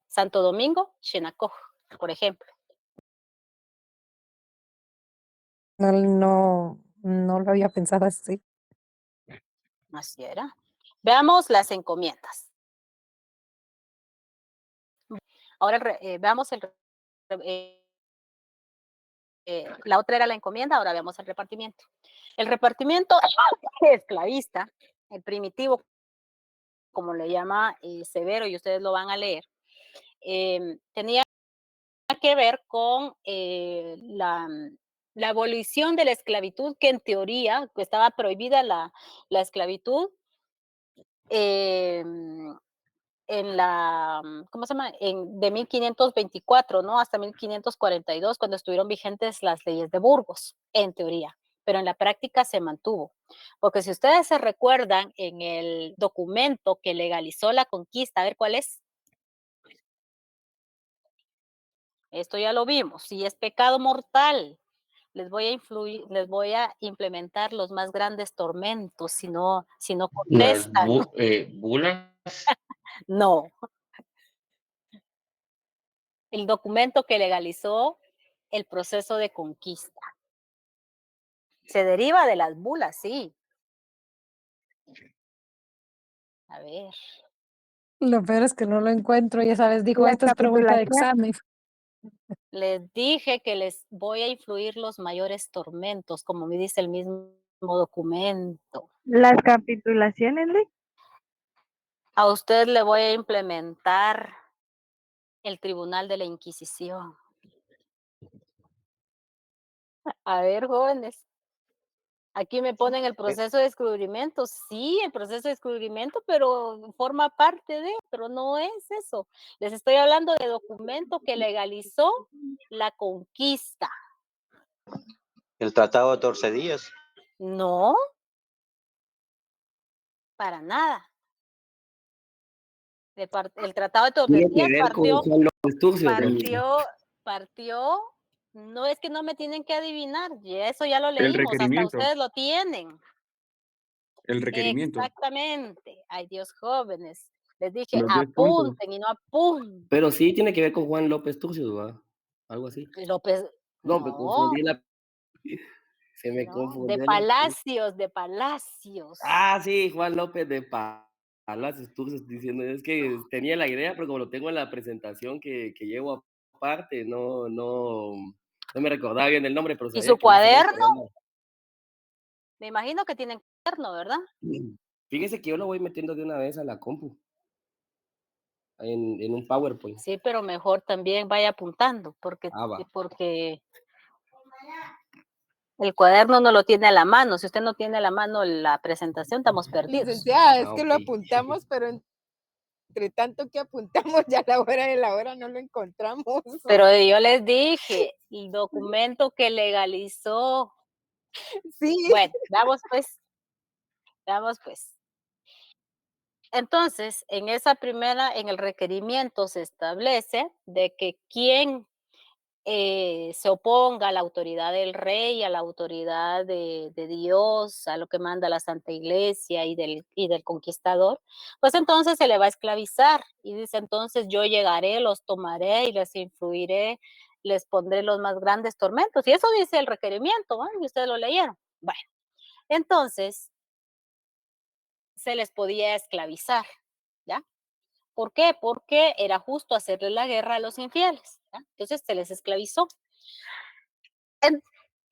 Santo Domingo, Xenacoj, por ejemplo. No lo había pensado así. Así era. Veamos las encomiendas. Ahora veamos la otra era la encomienda, ahora veamos el repartimiento. El repartimiento esclavista, el primitivo, como le llama Severo, y ustedes lo van a leer, tenía que ver con la abolición de la esclavitud, que en teoría estaba prohibida la esclavitud ¿cómo se llama? De 1524, ¿no? Hasta 1542, cuando estuvieron vigentes las leyes de Burgos, en teoría, pero en la práctica se mantuvo. Porque si ustedes se recuerdan en el documento que legalizó la conquista, a ver cuál es. Esto ya lo vimos. Si es pecado mortal, les voy a implementar los más grandes tormentos si no Las contestan. bulas. No. El documento que legalizó el proceso de conquista. Se deriva de las bulas, sí. A ver. Lo peor es que no lo encuentro, ya sabes, dijo, La esta es pregunta de capitulación. examen. Les dije que les voy a influir los mayores tormentos, como me dice el mismo documento. Las capitulaciones, Lee. A usted le voy a implementar el Tribunal de la Inquisición. A ver, jóvenes. Aquí me ponen el proceso de descubrimiento. Sí, el proceso de descubrimiento, pero forma parte pero no es eso. Les estoy hablando de documento que legalizó la conquista. El Tratado de Torcedillas. No, para nada. El Tratado de Tiene que Tordesillas ver con Juan López Turcios, doña. partió, no es que no me tienen que adivinar, y eso ya lo El leímos, hasta requerimiento. ustedes lo tienen. El requerimiento. Exactamente. Ay, Dios, jóvenes. Les dije, Los 10 puntos. apunten y no apunten. Pero sí tiene que ver con Juan López Turcios, ¿va? Algo así. López, No, me no, confundí se me no, de confundió. Palacios, de Palacios. Ah, sí, Juan López de Palacios Turcios diciendo, es que tenía la idea, pero como lo tengo en la presentación que llevo aparte, no me recordaba bien el nombre, pero ¿Y sabía su que más o menos cuaderno? por ahí Me imagino que tienen cuaderno, ¿verdad? Fíjese que yo lo voy metiendo de una vez a la compu, en un PowerPoint. Sí, pero mejor también vaya apuntando, porque, Ah, va. porque El cuaderno no lo tiene a la mano. Si usted no tiene a la mano la presentación, estamos perdidos. Licenciada, es Ah, que lo ok. apuntamos, pero entre tanto que apuntamos, ya a la hora de la hora no lo encontramos. Pero yo les dije, el documento que legalizó. Sí. Bueno, vamos pues. Entonces, en el requerimiento se establece de que quien se oponga a la autoridad del rey, a la autoridad de Dios, a lo que manda la Santa Iglesia y del conquistador, pues entonces se le va a esclavizar. Y dice, entonces yo llegaré, los tomaré y les influiré, les pondré los más grandes tormentos. Y eso dice el requerimiento, ¿no? Y ustedes lo leyeron. Bueno, entonces se les podía esclavizar, ¿ya? ¿Por qué? Porque era justo hacerle la guerra a los infieles, ¿ya? Entonces se les esclavizó.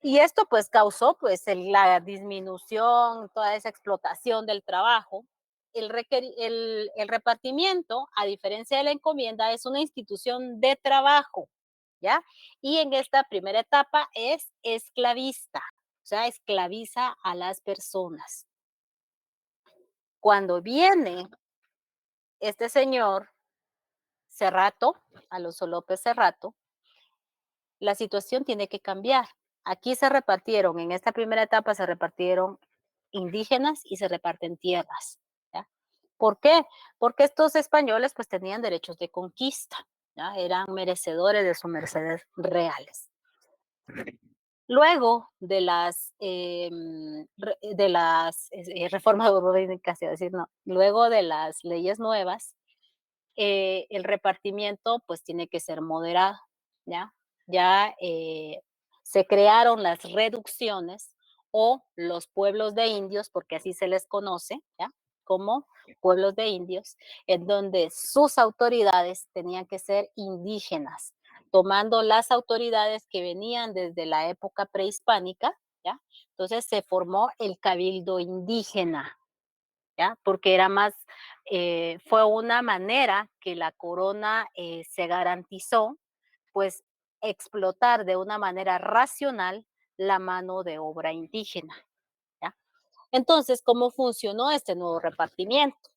Y esto pues causó pues la disminución, toda esa explotación del trabajo. El repartimiento, a diferencia de la encomienda, es una institución de trabajo, ¿ya? Y en esta primera etapa es esclavista, o sea, esclaviza a las personas. Cuando viene este señor Cerrato, Alonso López Cerrato, la situación tiene que cambiar. Aquí se repartieron, en esta primera etapa se repartieron indígenas y se reparten tierras, ¿ya? ¿Por qué? Porque estos españoles pues tenían derechos de conquista, ¿ya? Eran merecedores de sus mercedes reales. Luego de las reformas urbanísticas, luego de las leyes nuevas, el repartimiento pues tiene que ser moderado, ¿ya? Ya se crearon las reducciones o los pueblos de indios, porque así se les conoce, ¿ya? Como pueblos de indios, en donde sus autoridades tenían que ser indígenas, tomando las autoridades que venían desde la época prehispánica, ¿ya? Entonces se formó el cabildo indígena, ¿ya? Porque era más, fue una manera que la corona se garantizó, pues, explotar de una manera racional la mano de obra indígena, ¿ya? Entonces, ¿cómo funcionó este nuevo repartimiento?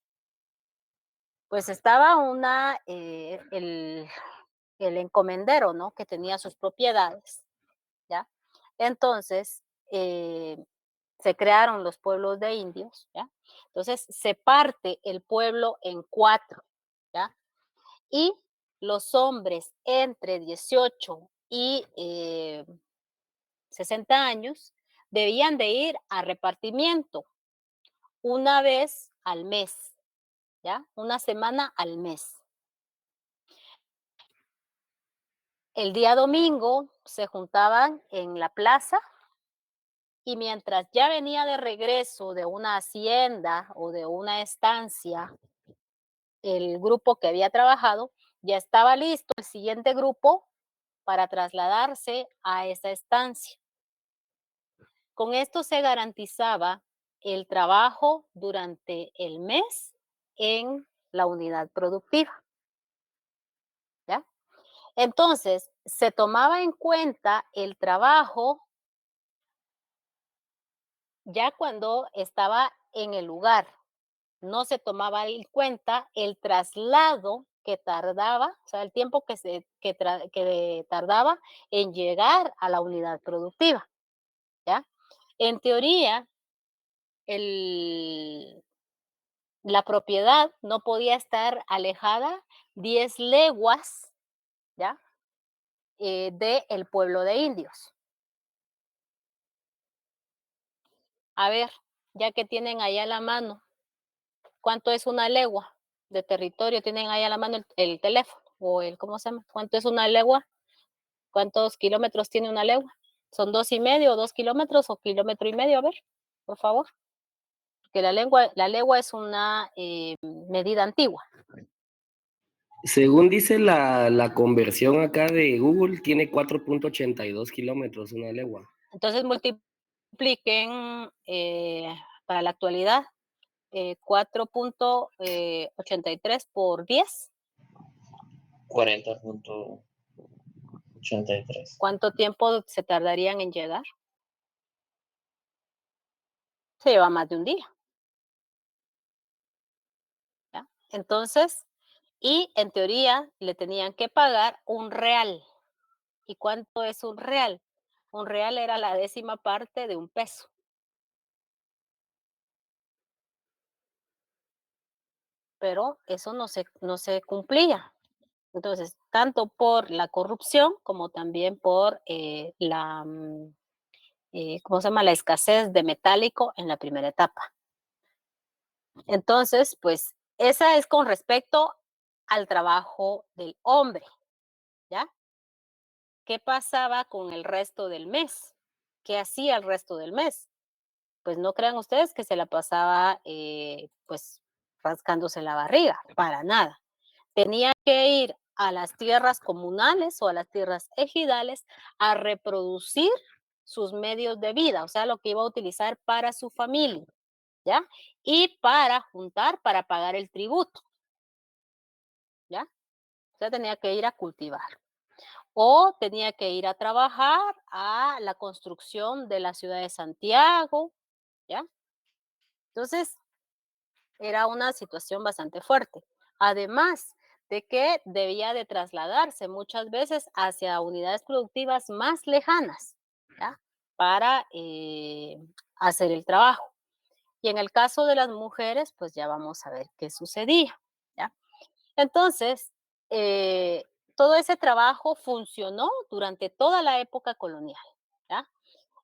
Pues estaba el encomendero, ¿no? Que tenía sus propiedades, ¿ya? Entonces, se crearon los pueblos de indios, ¿ya? Entonces se parte el pueblo en 4, ¿ya? Y los hombres entre 18 y 60 años debían de ir a repartimiento una vez al mes, ¿ya? Una semana al mes. El día domingo se juntaban en la plaza y mientras ya venía de regreso de una hacienda o de una estancia, el grupo que había trabajado, ya estaba listo el siguiente grupo para trasladarse a esa estancia. Con esto se garantizaba el trabajo durante el mes en la unidad productiva, ¿ya? Entonces, se tomaba en cuenta el trabajo ya cuando estaba en el lugar. No se tomaba en cuenta el traslado que tardaba, o sea, el tiempo que tardaba en llegar a la unidad productiva, ¿ya? En teoría, la propiedad no podía estar alejada 10 leguas, ¿ya? Del pueblo de indios. A ver, ya que tienen allá a la mano, ¿cuánto es una legua de territorio? Tienen ahí a la mano el teléfono o ¿cómo se llama? ¿Cuánto es una legua? ¿Cuántos kilómetros tiene una legua? ¿Son 2,5 o 2 kilómetros o 1,5 kilómetros? A ver, por favor. Porque la legua es una medida antigua. Según dice la conversión acá de Google, tiene 4.82 kilómetros una legua. Entonces multipliquen para la actualidad 4.83 por 10. 40.83. ¿Cuánto tiempo se tardarían en llegar? se lleva más de un día. ¿Ya? Entonces, y en teoría le tenían que pagar un real. ¿Y cuánto es un real? Un real era la 10ª parte de un peso. Pero eso no se cumplía. Entonces, tanto por la corrupción como también por ¿cómo se llama? La escasez de metálico en la primera etapa. Entonces, pues, esa es con respecto al trabajo del hombre, ¿ya? ¿Qué pasaba con el resto del mes? ¿Qué hacía el resto del mes? Pues no crean ustedes que se la pasaba, pues, rascándose la barriga, para nada. Tenía que ir a las tierras comunales o a las tierras ejidales a reproducir sus medios de vida, o sea, lo que iba a utilizar para su familia, ¿ya? Y para juntar, para pagar el tributo, ¿ya? O sea, tenía que ir a cultivar. O tenía que ir a trabajar a la construcción de la ciudad de Santiago, ¿ya? Entonces, era una situación bastante fuerte. Además de que debía de trasladarse muchas veces hacia unidades productivas más lejanas, ¿ya? Para hacer el trabajo. Y en el caso de las mujeres, pues ya vamos a ver qué sucedía, ¿ya? Entonces, todo ese trabajo funcionó durante toda la época colonial, ¿ya?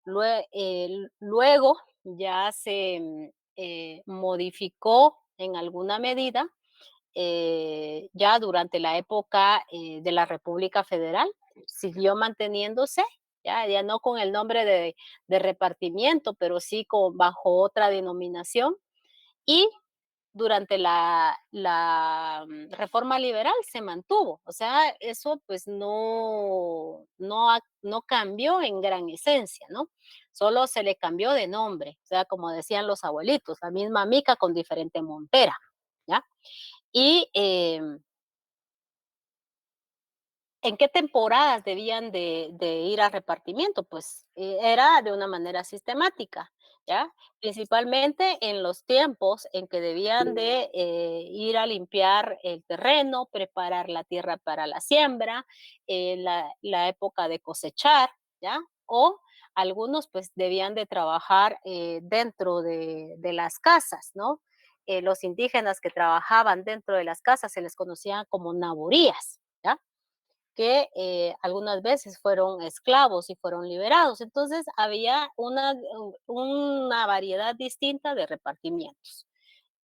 Luego ya se modificó en alguna medida ya durante la época de la República Federal, siguió manteniéndose, ya no con el nombre de repartimiento, pero sí bajo otra denominación. Y durante la reforma liberal se mantuvo. O sea, eso pues no cambió en gran esencia, ¿no? Solo se le cambió de nombre. O sea, como decían los abuelitos, la misma mica con diferente montera, ¿ya? Y ¿en qué temporadas debían de ir a repartimiento? Pues era de una manera sistemática, ¿ya? Principalmente en los tiempos en que debían de ir a limpiar el terreno, preparar la tierra para la siembra, la época de cosechar, ¿ya? O algunos pues debían de trabajar dentro de las casas, ¿no? Los indígenas que trabajaban dentro de las casas se les conocían como naborías, ¿ya? Que algunas veces fueron esclavos y fueron liberados. Entonces había una variedad distinta de repartimientos.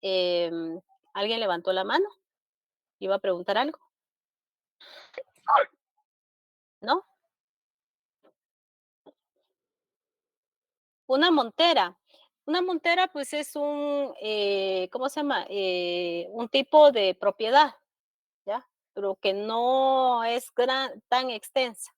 ¿Alguien levantó la mano? ¿Iba a preguntar algo? ¿No? Una montera. Una montera pues es ¿cómo se llama? Un tipo de propiedad, ¿ya? Pero que no es tan extensa.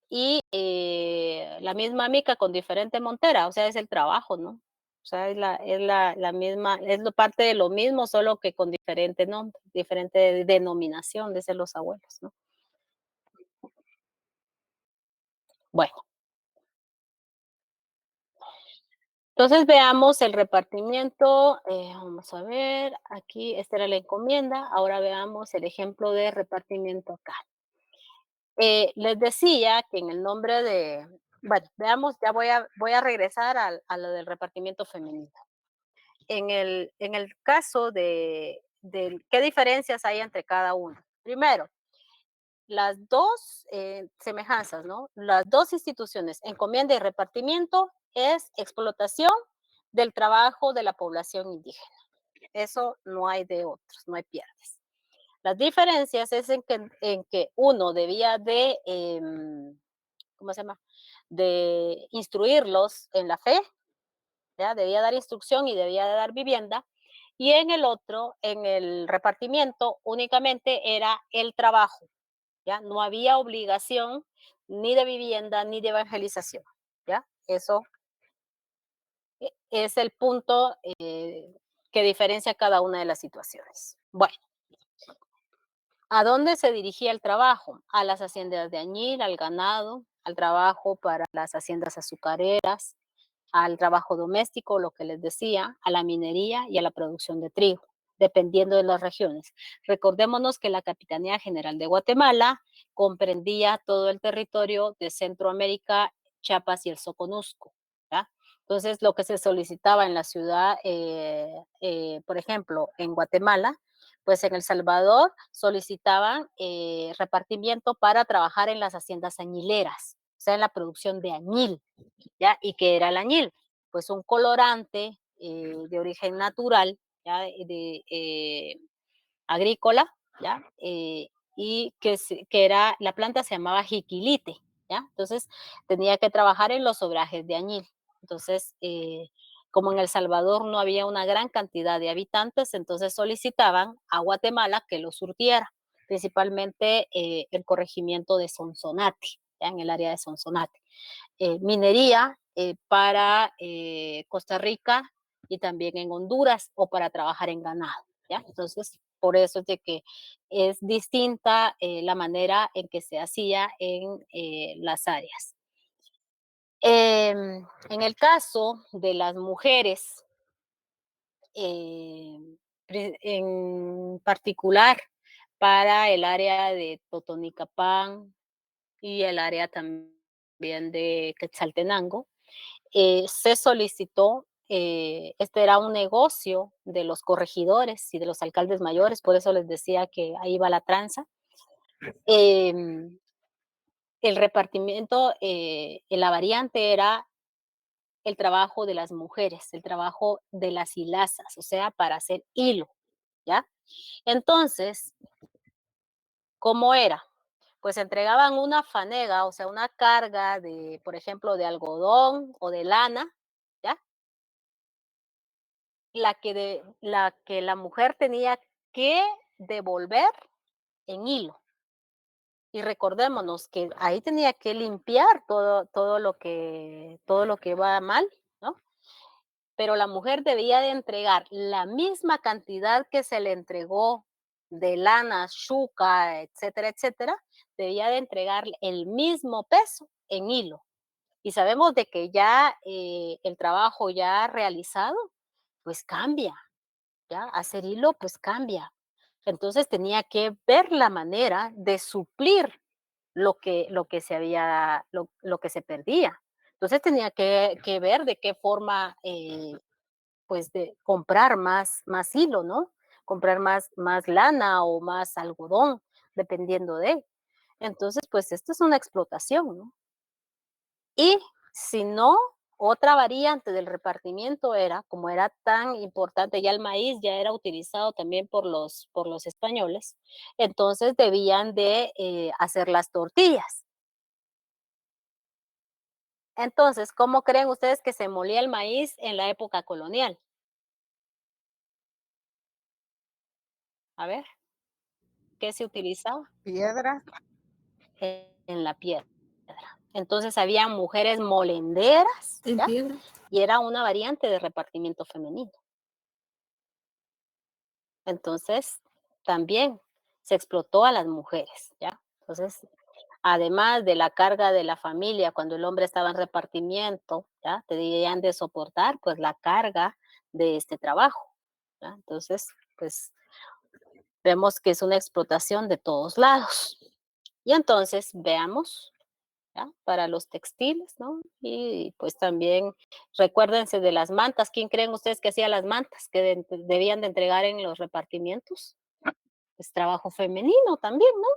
Y la misma mica con diferente montera, o sea, es el trabajo, ¿no? O sea, es la misma, parte de lo mismo, solo que con diferente nombre, diferente denominación, dicen los abuelos, ¿no? Bueno, entonces veamos el repartimiento, vamos a ver, aquí, esta era la encomienda, ahora veamos el ejemplo de repartimiento acá. Les decía que en el nombre bueno, veamos, ya voy a regresar a lo del repartimiento femenino. En el caso de qué diferencias hay entre cada uno. Primero, las dos semejanzas, ¿no? Las dos instituciones, encomienda y repartimiento, es explotación del trabajo de la población indígena. Eso no hay de otros, no hay pierdes. Las diferencias es en que uno debía de, ¿cómo se llama? De instruirlos en la fe, ¿ya? Debía dar instrucción y debía de dar vivienda. Y en el otro, en el repartimiento, únicamente era el trabajo, ¿ya? No había obligación ni de vivienda ni de evangelización, ¿ya? Eso es el punto que diferencia cada una de las situaciones. Bueno, ¿a dónde se dirigía el trabajo? A las haciendas de añil, al ganado, al trabajo para las haciendas azucareras, al trabajo doméstico, lo que les decía, a la minería y a la producción de trigo, dependiendo de las regiones. Recordémonos que la Capitanía General de Guatemala comprendía todo el territorio de Centroamérica, Chiapas y el Soconusco, ¿ya? Entonces, lo que se solicitaba en la ciudad, por ejemplo, en Guatemala, pues en El Salvador solicitaban repartimiento para trabajar en las haciendas añileras, o sea, en la producción de añil, ¿ya? ¿Y qué era el añil? Pues un colorante de origen natural, ¿ya? Agrícola, ¿ya? Y que era, la planta se llamaba jiquilite, ¿ya? Entonces tenía que trabajar en los obrajes de añil. Entonces, como en El Salvador no había una gran cantidad de habitantes, entonces solicitaban a Guatemala que lo surtiera, principalmente el corregimiento de Sonsonate, ¿ya? En el área de Sonsonate. Minería para Costa Rica y también en Honduras o para trabajar en ganado, ¿ya? Entonces, por eso es de que es distinta la manera en que se hacía en las áreas. En el caso de las mujeres, en particular para el área de Totonicapán y el área también de Quetzaltenango, se solicitó, este era un negocio de los corregidores y de los alcaldes mayores, por eso les decía que ahí va la tranza. El repartimiento, la variante era el trabajo de las mujeres, el trabajo de las hilazas, o sea, para hacer hilo, ¿ya? Entonces, ¿cómo era? Pues entregaban una fanega, o sea, una carga de, por ejemplo, de algodón o de lana, ¿ya? La que la mujer tenía que devolver en hilo. Y recordémonos que ahí tenía que limpiar todo lo que va mal, ¿no? Pero la mujer debía de entregar la misma cantidad que se le entregó de lana, chuca, etcétera, etcétera, debía de entregar el mismo peso en hilo. Y sabemos de que ya el trabajo ya realizado, pues cambia, ¿ya? Hacer hilo, pues cambia. Entonces tenía que ver la manera de suplir lo que se perdía. Entonces tenía que ver de qué forma, pues, de comprar más hilo, ¿no? Comprar más lana o más algodón, dependiendo de. Entonces, pues, esto es una explotación, ¿no? Y si no, otra variante del repartimiento era, como era tan importante, ya el maíz ya era utilizado también por los españoles, entonces debían de hacer las tortillas. Entonces, ¿cómo creen ustedes que se molía el maíz en la época colonial? A ver, ¿qué se utilizaba? Piedra. En la piedra. Entonces había mujeres molenderas, ¿ya? Y era una variante de repartimiento femenino. Entonces, también se explotó a las mujeres, ¿ya? Entonces, además de la carga de la familia, cuando el hombre estaba en repartimiento, ¿ya? Debían de soportar, pues, la carga de este trabajo, ¿ya? Entonces, pues, vemos que es una explotación de todos lados. Y entonces, veamos, ¿ya? Para los textiles, ¿no? Y pues también recuérdense de las mantas. ¿Quién creen ustedes que hacía las mantas que debían de entregar en los repartimientos? Es trabajo femenino también, ¿no?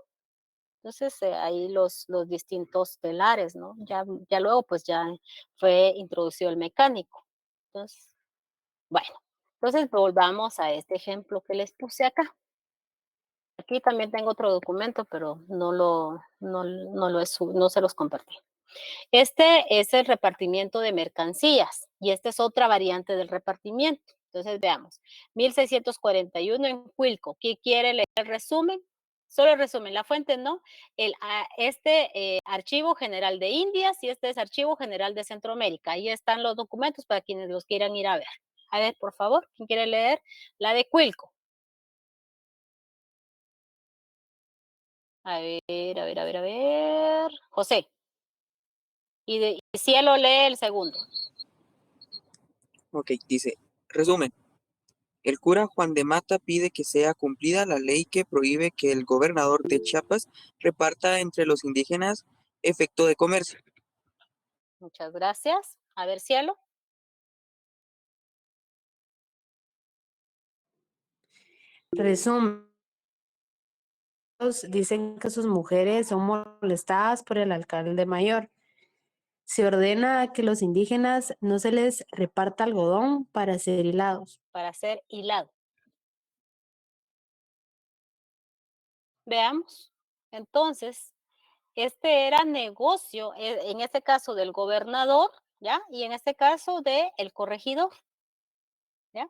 Entonces ahí los distintos telares, ¿no? Ya luego pues ya fue introducido el mecánico. Entonces, bueno, entonces volvamos a este ejemplo que les puse acá. Aquí también tengo otro documento, pero no se los compartí. Este es el repartimiento de mercancías y esta es otra variante del repartimiento. Entonces veamos, 1641 en Huilco. ¿Quién quiere leer el resumen? Solo el resumen, la fuente no. Archivo General de Indias y este es Archivo General de Centroamérica. Ahí están los documentos para quienes los quieran ir a ver. A ver, por favor, ¿quién quiere leer? La de Huilco. A ver. José. Y Cielo lee el segundo. Ok, dice, resumen. El cura Juan de Mata pide que sea cumplida la ley que prohíbe que el gobernador de Chiapas reparta entre los indígenas efecto de comercio. Muchas gracias. A ver, cielo. Resumen, dicen que sus mujeres son molestadas por el alcalde mayor. Se ordena que los indígenas no se les reparta algodón para hacer hilados. Para hacer hilado. Veamos. Entonces, este era negocio, en este caso del gobernador, ¿ya? Y en este caso del corregidor, ¿ya?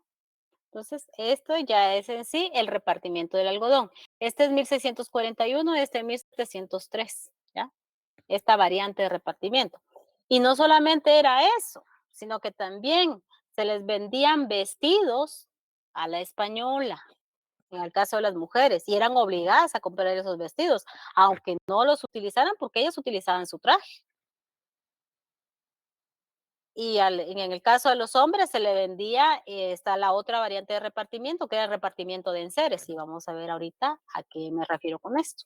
Entonces, esto ya es en sí el repartimiento del algodón. Este es 1641, este es 1703, ¿ya? Esta variante de repartimiento. Y no solamente era eso, sino que también se les vendían vestidos a la española, en el caso de las mujeres, y eran obligadas a comprar esos vestidos, aunque no los utilizaran porque ellas utilizaban su traje. Y en el caso de los hombres se le vendía, está la otra variante de repartimiento, que era el repartimiento de enseres, y vamos a ver ahorita a qué me refiero con esto.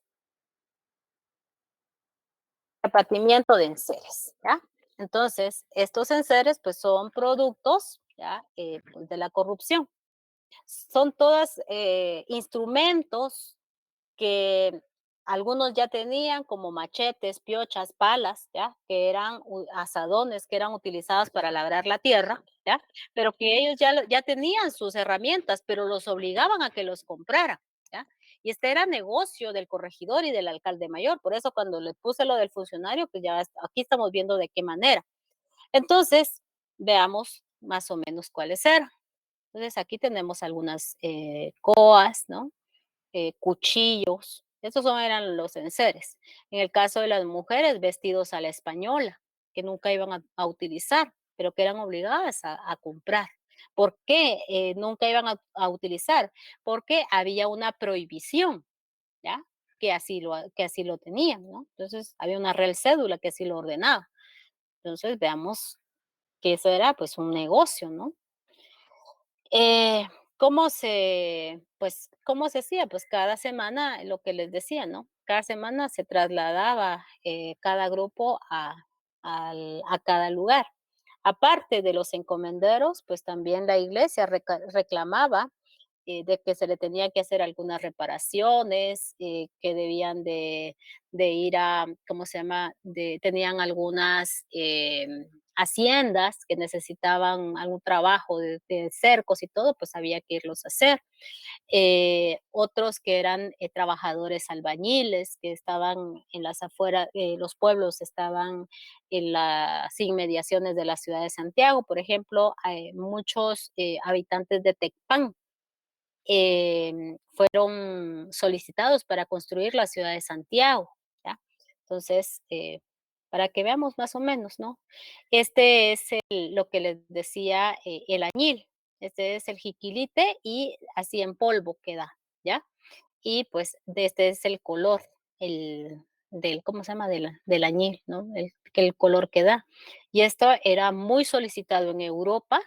Repartimiento de enseres, ¿ya? Entonces, estos enseres, pues, son productos, ¿ya? Pues, de la corrupción. Son todos instrumentos que algunos ya tenían, como machetes, piochas, palas, ¿ya? Que eran azadones que eran utilizadas para labrar la tierra, ¿ya? Pero que ellos ya tenían sus herramientas, pero los obligaban a que los compraran, ¿ya? Y este era negocio del corregidor y del alcalde mayor. Por eso cuando le puse lo del funcionario, pues ya aquí estamos viendo de qué manera. Entonces, veamos más o menos cuáles eran. Entonces, aquí tenemos algunas coas, ¿no? Cuchillos. Estos eran los enseres. En el caso de las mujeres, vestidos a la española, que nunca iban a utilizar, pero que eran obligadas a comprar. ¿Por qué nunca iban a utilizar? Porque había una prohibición, ¿ya? Que así lo tenían, ¿no? Entonces, había una real cédula que así lo ordenaba. Entonces, veamos que eso era, pues, un negocio, ¿no? Eh, ¿Cómo se hacía? Pues cada semana, lo que les decía, ¿no? Cada semana se trasladaba cada grupo a cada lugar. Aparte de los encomenderos, pues también la iglesia reclamaba de que se le tenía que hacer algunas reparaciones, que debían de ir a, ¿cómo se llama? Tenían algunas haciendas que necesitaban algún trabajo de cercos y todo, pues había que irlos a hacer. Otros que eran trabajadores albañiles, que estaban en las afueras, los pueblos estaban en las inmediaciones de la ciudad de Santiago. Por ejemplo, muchos habitantes de Tecpan fueron solicitados para construir la ciudad de Santiago, ¿ya? Entonces, para que veamos más o menos, ¿no? Este es lo que les decía, el añil. Este es el jiquilite y así en polvo queda, ¿ya? Y pues de este es el color, ¿cómo se llama? Del añil, ¿no? El color que da. Y esto era muy solicitado en Europa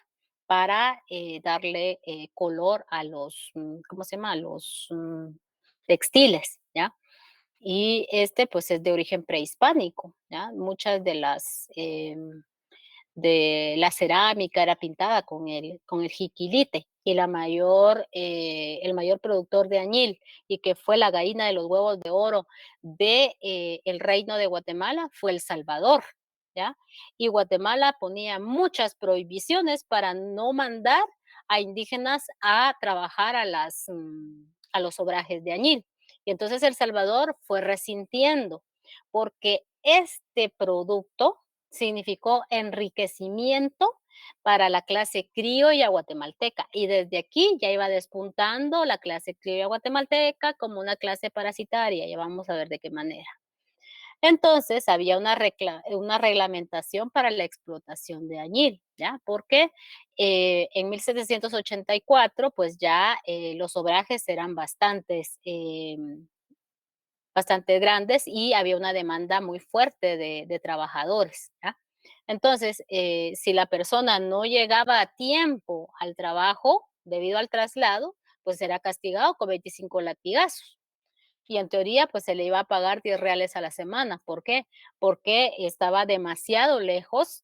para darle color a los, ¿cómo se llama? A los textiles, ¿ya? Y este pues es de origen prehispánico, ¿ya? Muchas de la cerámica era pintada con el jiquilite y el mayor productor de añil y que fue la gallina de los huevos de oro de el reino de Guatemala fue El Salvador, ¿ya? Y Guatemala ponía muchas prohibiciones para no mandar a indígenas a trabajar a los obrajes de añil. Y entonces El Salvador fue resintiendo porque este producto significó enriquecimiento para la clase criolla guatemalteca y desde aquí ya iba despuntando la clase criolla guatemalteca como una clase parasitaria, ya vamos a ver de qué manera. Entonces había una reglamentación para la explotación de añil, ¿ya? Porque en 1784 pues ya los obrajes eran bastante grandes y había una demanda muy fuerte de trabajadores, ¿ya? Entonces, si la persona no llegaba a tiempo al trabajo debido al traslado, pues será castigado con 25 latigazos. Y en teoría, pues se le iba a pagar 10 reales a la semana. ¿Por qué? Porque estaba demasiado lejos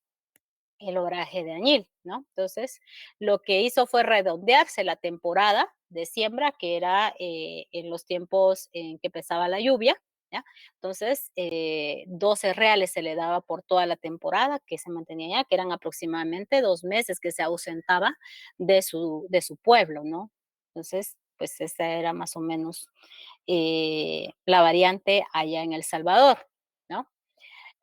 el oraje de añil, ¿no? Entonces, lo que hizo fue redondearse la temporada de siembra, que era en los tiempos en que empezaba la lluvia, ¿ya? Entonces, 12 reales se le daba por toda la temporada que se mantenía allá, que eran aproximadamente 2 meses que se ausentaba de su pueblo, ¿no? Entonces, pues esa era más o menos la variante allá en El Salvador, ¿no?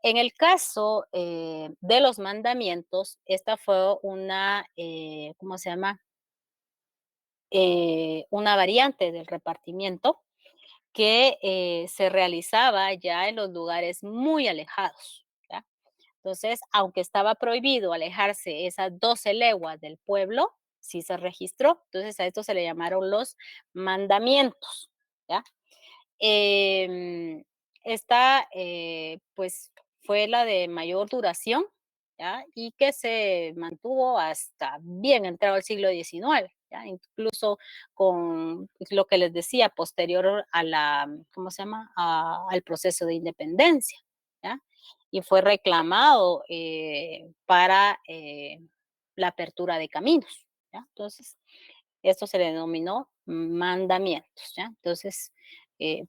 En el caso de los mandamientos, esta fue una, ¿cómo se llama? Una variante del repartimiento que se realizaba ya en los lugares muy alejados, ¿ya? Entonces, aunque estaba prohibido alejarse esas 12 leguas del pueblo, sí se registró. Entonces, a esto se le llamaron los mandamientos, ¿ya? Em, esta, pues, fue la de mayor duración, ¿ya? Y que se mantuvo hasta bien entrado el siglo XIX, ¿ya? Incluso con lo que les decía, posterior a la, ¿cómo se llama? Al proceso de independencia, ¿ya? Y fue reclamado para la apertura de caminos, ¿ya? Entonces, esto se le denominó mandamientos, ¿ya? Entonces,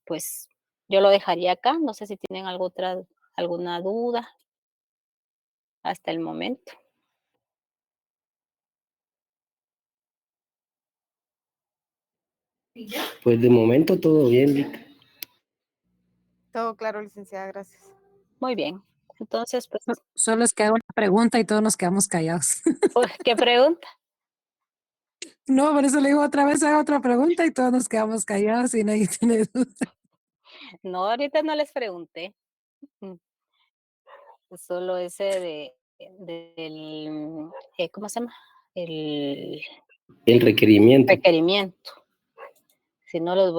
pues yo lo dejaría acá. No sé si tienen alguna duda hasta el momento. Pues de momento todo bien, Lic. Todo claro, licenciada, gracias. Muy bien. Entonces, pues, Solo es que hago una pregunta y todos nos quedamos callados. ¿qué pregunta? No, por eso le digo otra vez, hago otra pregunta y todos nos quedamos callados y nadie tiene duda. No, ahorita no les pregunté. Solo ese del, ¿cómo se llama? El El requerimiento. requerimiento. Si no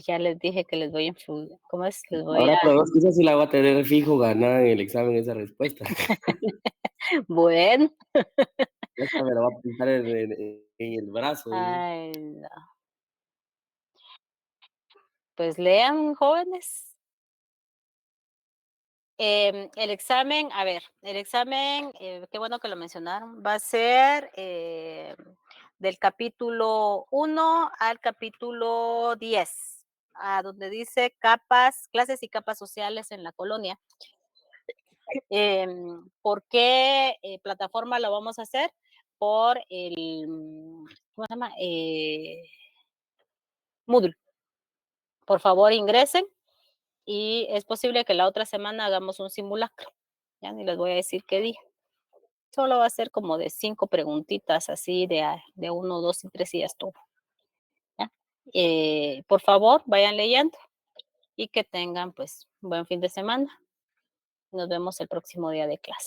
ya les dije que les voy a influir. ¿Cómo es? Les voy Ahora, a... pero es que esa sí la voy a tener fijo ganada en el examen, esa respuesta. Bueno. Esta me la va a pintar en el brazo. Ay, no. Pues lean, jóvenes. El examen, a ver, el examen, qué bueno que lo mencionaron, va a ser del capítulo 1 al capítulo 10, a donde dice clases y capas sociales en la colonia. ¿Por qué plataforma lo vamos a hacer? Por el, ¿cómo se llama? Moodle. Por favor, ingresen y es posible que la otra semana hagamos un simulacro. Ya ni les voy a decir qué día. Solo va a ser como de 5 preguntitas así de 1, 2 y 3 y ya estuvo. ¿Ya? Por favor, vayan leyendo y que tengan pues buen fin de semana. Nos vemos el próximo día de clase.